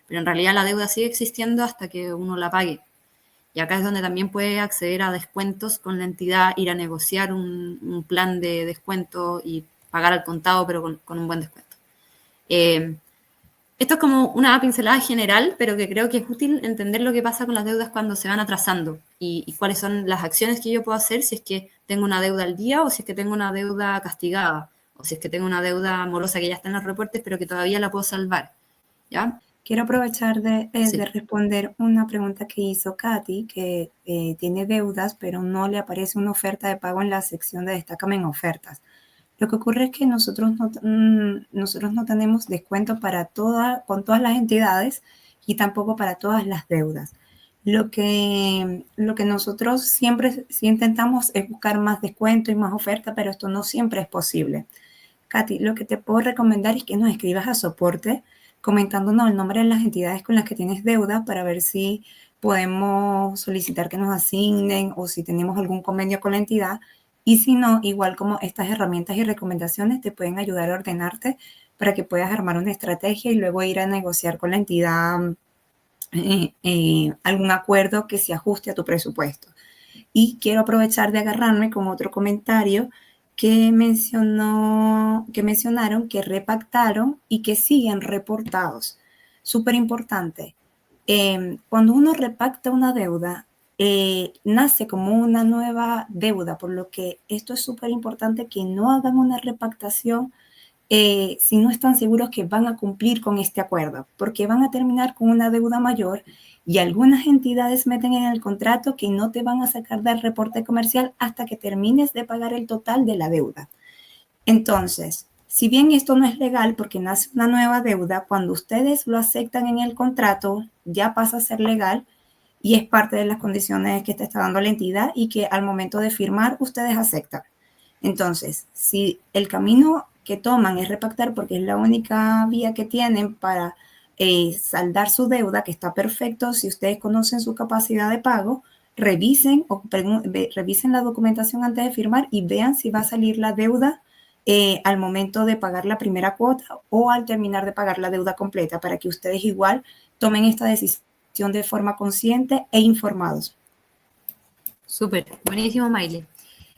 pero en realidad la deuda sigue existiendo hasta que uno la pague. Y acá es donde también puede acceder a descuentos con la entidad, ir a negociar un plan de descuento y pagar al contado, pero con un buen descuento. Esto es como una pincelada general, pero que creo que es útil entender lo que pasa con las deudas cuando se van atrasando y cuáles son las acciones que yo puedo hacer si es que tengo una deuda al día o si es que tengo una deuda castigada o si es que tengo una deuda morosa que ya está en los reportes pero que todavía la puedo salvar. ¿Ya?
Quiero aprovechar
Sí.
de responder una pregunta que hizo Katy, que tiene deudas, pero no le aparece una oferta de pago en la sección de Destácame en ofertas. Lo que ocurre es que nosotros no tenemos descuento con todas las entidades y tampoco para todas las deudas. Lo que nosotros siempre sí intentamos es buscar más descuento y más oferta, pero esto no siempre es posible. Katy, lo que te puedo recomendar es que nos escribas a soporte comentándonos el nombre de las entidades con las que tienes deuda para ver si podemos solicitar que nos asignen o si tenemos algún convenio con la entidad. Y si no, igual como estas herramientas y recomendaciones te pueden ayudar a ordenarte para que puedas armar una estrategia y luego ir a negociar con la entidad algún acuerdo que se ajuste a tu presupuesto. Y quiero aprovechar de agarrarme con otro comentario que mencionaron que repactaron y que siguen reportados. Súper importante. Cuando uno repacta una deuda, nace como una nueva deuda, por lo que esto es súper importante que no hagan una repactación si no están seguros que van a cumplir con este acuerdo, porque van a terminar con una deuda mayor y algunas entidades meten en el contrato que no te van a sacar del reporte comercial hasta que termines de pagar el total de la deuda. Entonces, si bien esto no es legal porque nace una nueva deuda, cuando ustedes lo aceptan en el contrato, ya pasa a ser legal y es parte de las condiciones que te está dando la entidad y que al momento de firmar ustedes aceptan. Entonces, si el camino que toman es repactar porque es la única vía que tienen para saldar su deuda, que está perfecto, si ustedes conocen su capacidad de pago, revisen revisen la documentación antes de firmar y vean si va a salir la deuda al momento de pagar la primera cuota o al terminar de pagar la deuda completa, para que ustedes igual tomen esta decisión de forma consciente e informados.
Súper, buenísimo, Maile.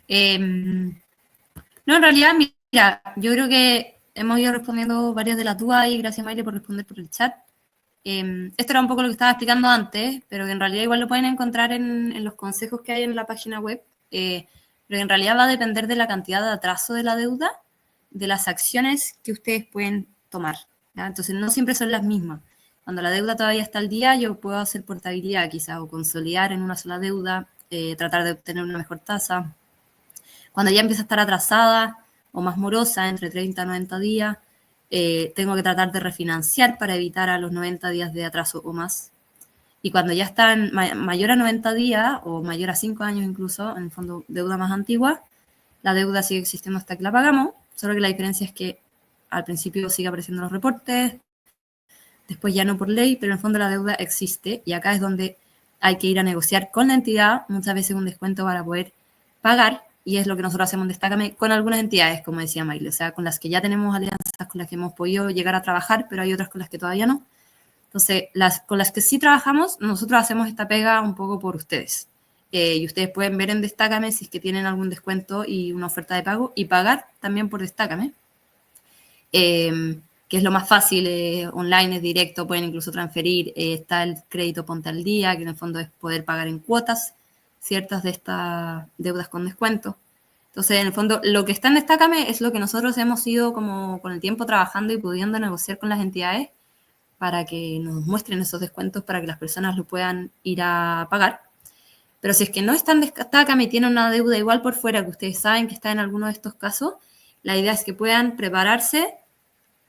No, en realidad, mira, yo creo que hemos ido respondiendo varias de las dudas y gracias, Maile, por responder por el chat. Esto era un poco lo que estaba explicando antes, pero que en realidad igual lo pueden encontrar en los consejos que hay en la página web, pero que en realidad va a depender de la cantidad de atraso de la deuda, de las acciones que ustedes pueden tomar, ¿ya? Entonces no siempre son las mismas. Cuando la deuda todavía está al día, yo puedo hacer portabilidad quizás o consolidar en una sola deuda, tratar de obtener una mejor tasa. Cuando ya empieza a estar atrasada o más morosa, entre 30 y 90 días, tengo que tratar de refinanciar para evitar a los 90 días de atraso o más. Y cuando ya está en mayor a 90 días o mayor a 5 años incluso, en el fondo deuda más antigua, la deuda sigue existiendo hasta que la pagamos, solo que la diferencia es que al principio sigue apareciendo los reportes, después ya no por ley, pero en el fondo la deuda existe y acá es donde hay que ir a negociar con la entidad, muchas veces un descuento para poder pagar, y es lo que nosotros hacemos en Destácame con algunas entidades, como decía Maile, o sea, con las que ya tenemos alianzas, con las que hemos podido llegar a trabajar, pero hay otras con las que todavía no. Entonces, con las que sí trabajamos, nosotros hacemos esta pega un poco por ustedes. Y ustedes pueden ver en Destácame si es que tienen algún descuento y una oferta de pago, y pagar también por Destácame. Que es lo más fácil, online, es directo, pueden incluso transferir, está el crédito Ponte al Día, que en el fondo es poder pagar en cuotas ciertas de estas deudas con descuento. Entonces, en el fondo, lo que está en Destácame es lo que nosotros hemos ido como con el tiempo trabajando y pudiendo negociar con las entidades para que nos muestren esos descuentos para que las personas lo puedan ir a pagar. Pero si es que no está en Destácame y tienen una deuda igual por fuera, que ustedes saben que está en alguno de estos casos, la idea es que puedan prepararse,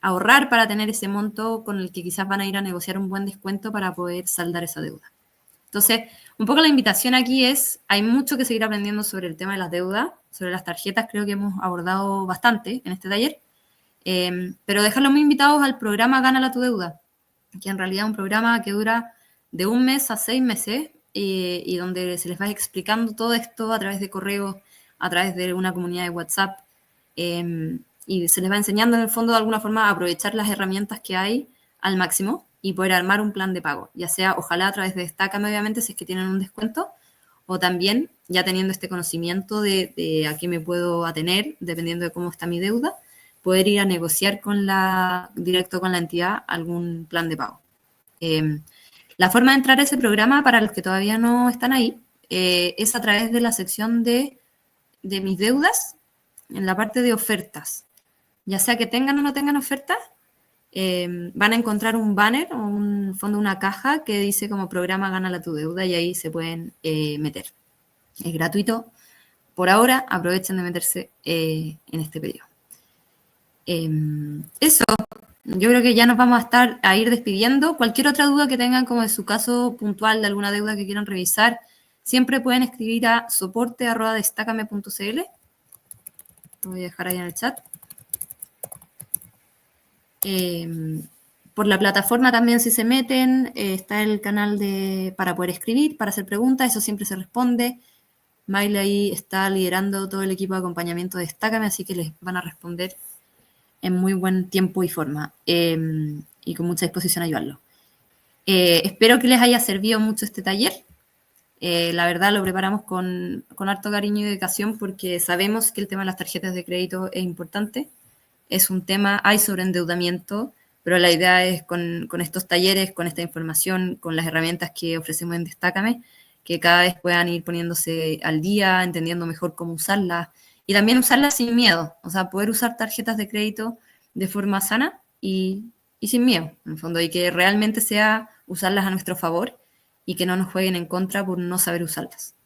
ahorrar para tener ese monto con el que quizás van a ir a negociar un buen descuento para poder saldar esa deuda. Entonces, un poco la invitación aquí es, hay mucho que seguir aprendiendo sobre el tema de las deudas, sobre las tarjetas, creo que hemos abordado bastante en este taller, pero dejarlos muy invitados al programa Gánala tu Deuda, que en realidad es un programa que dura de 1 mes a 6 meses y donde se les va explicando todo esto a través de correos, a través de una comunidad de WhatsApp, y se les va enseñando en el fondo de alguna forma a aprovechar las herramientas que hay al máximo y poder armar un plan de pago, ya sea ojalá a través de Destácame, obviamente, si es que tienen un descuento, o también ya teniendo este conocimiento de a qué me puedo atener, dependiendo de cómo está mi deuda, poder ir a negociar directo con la entidad algún plan de pago. La forma de entrar a ese programa, para los que todavía no están ahí, es a través de la sección de mis deudas, en la parte de ofertas. Ya sea que tengan o no tengan ofertas, van a encontrar un banner o un fondo, una caja que dice como programa Gánala tu Deuda, y ahí se pueden meter. Es gratuito. Por ahora, aprovechen de meterse en este periodo. Eso, yo creo que ya nos vamos a ir despidiendo. Cualquier otra duda que tengan, como de su caso puntual, de alguna deuda que quieran revisar, siempre pueden escribir a soporte@destacame.cl. Lo voy a dejar ahí en el chat. Por la plataforma también, si se meten, está el canal para poder escribir, para hacer preguntas, eso siempre se responde. Maile ahí está liderando todo el equipo de acompañamiento de Destácame, así que les van a responder en muy buen tiempo y forma, y con mucha disposición a ayudarlo. Espero que les haya servido mucho este taller. La verdad lo preparamos con harto cariño y dedicación porque sabemos que el tema de las tarjetas de crédito es importante. Es un tema, hay sobreendeudamiento, pero la idea es con estos talleres, con esta información, con las herramientas que ofrecemos en Destácame, que cada vez puedan ir poniéndose al día, entendiendo mejor cómo usarlas y también usarlas sin miedo, o sea, poder usar tarjetas de crédito de forma sana y sin miedo, en el fondo, y que realmente sea usarlas a nuestro favor y que no nos jueguen en contra por no saber usarlas.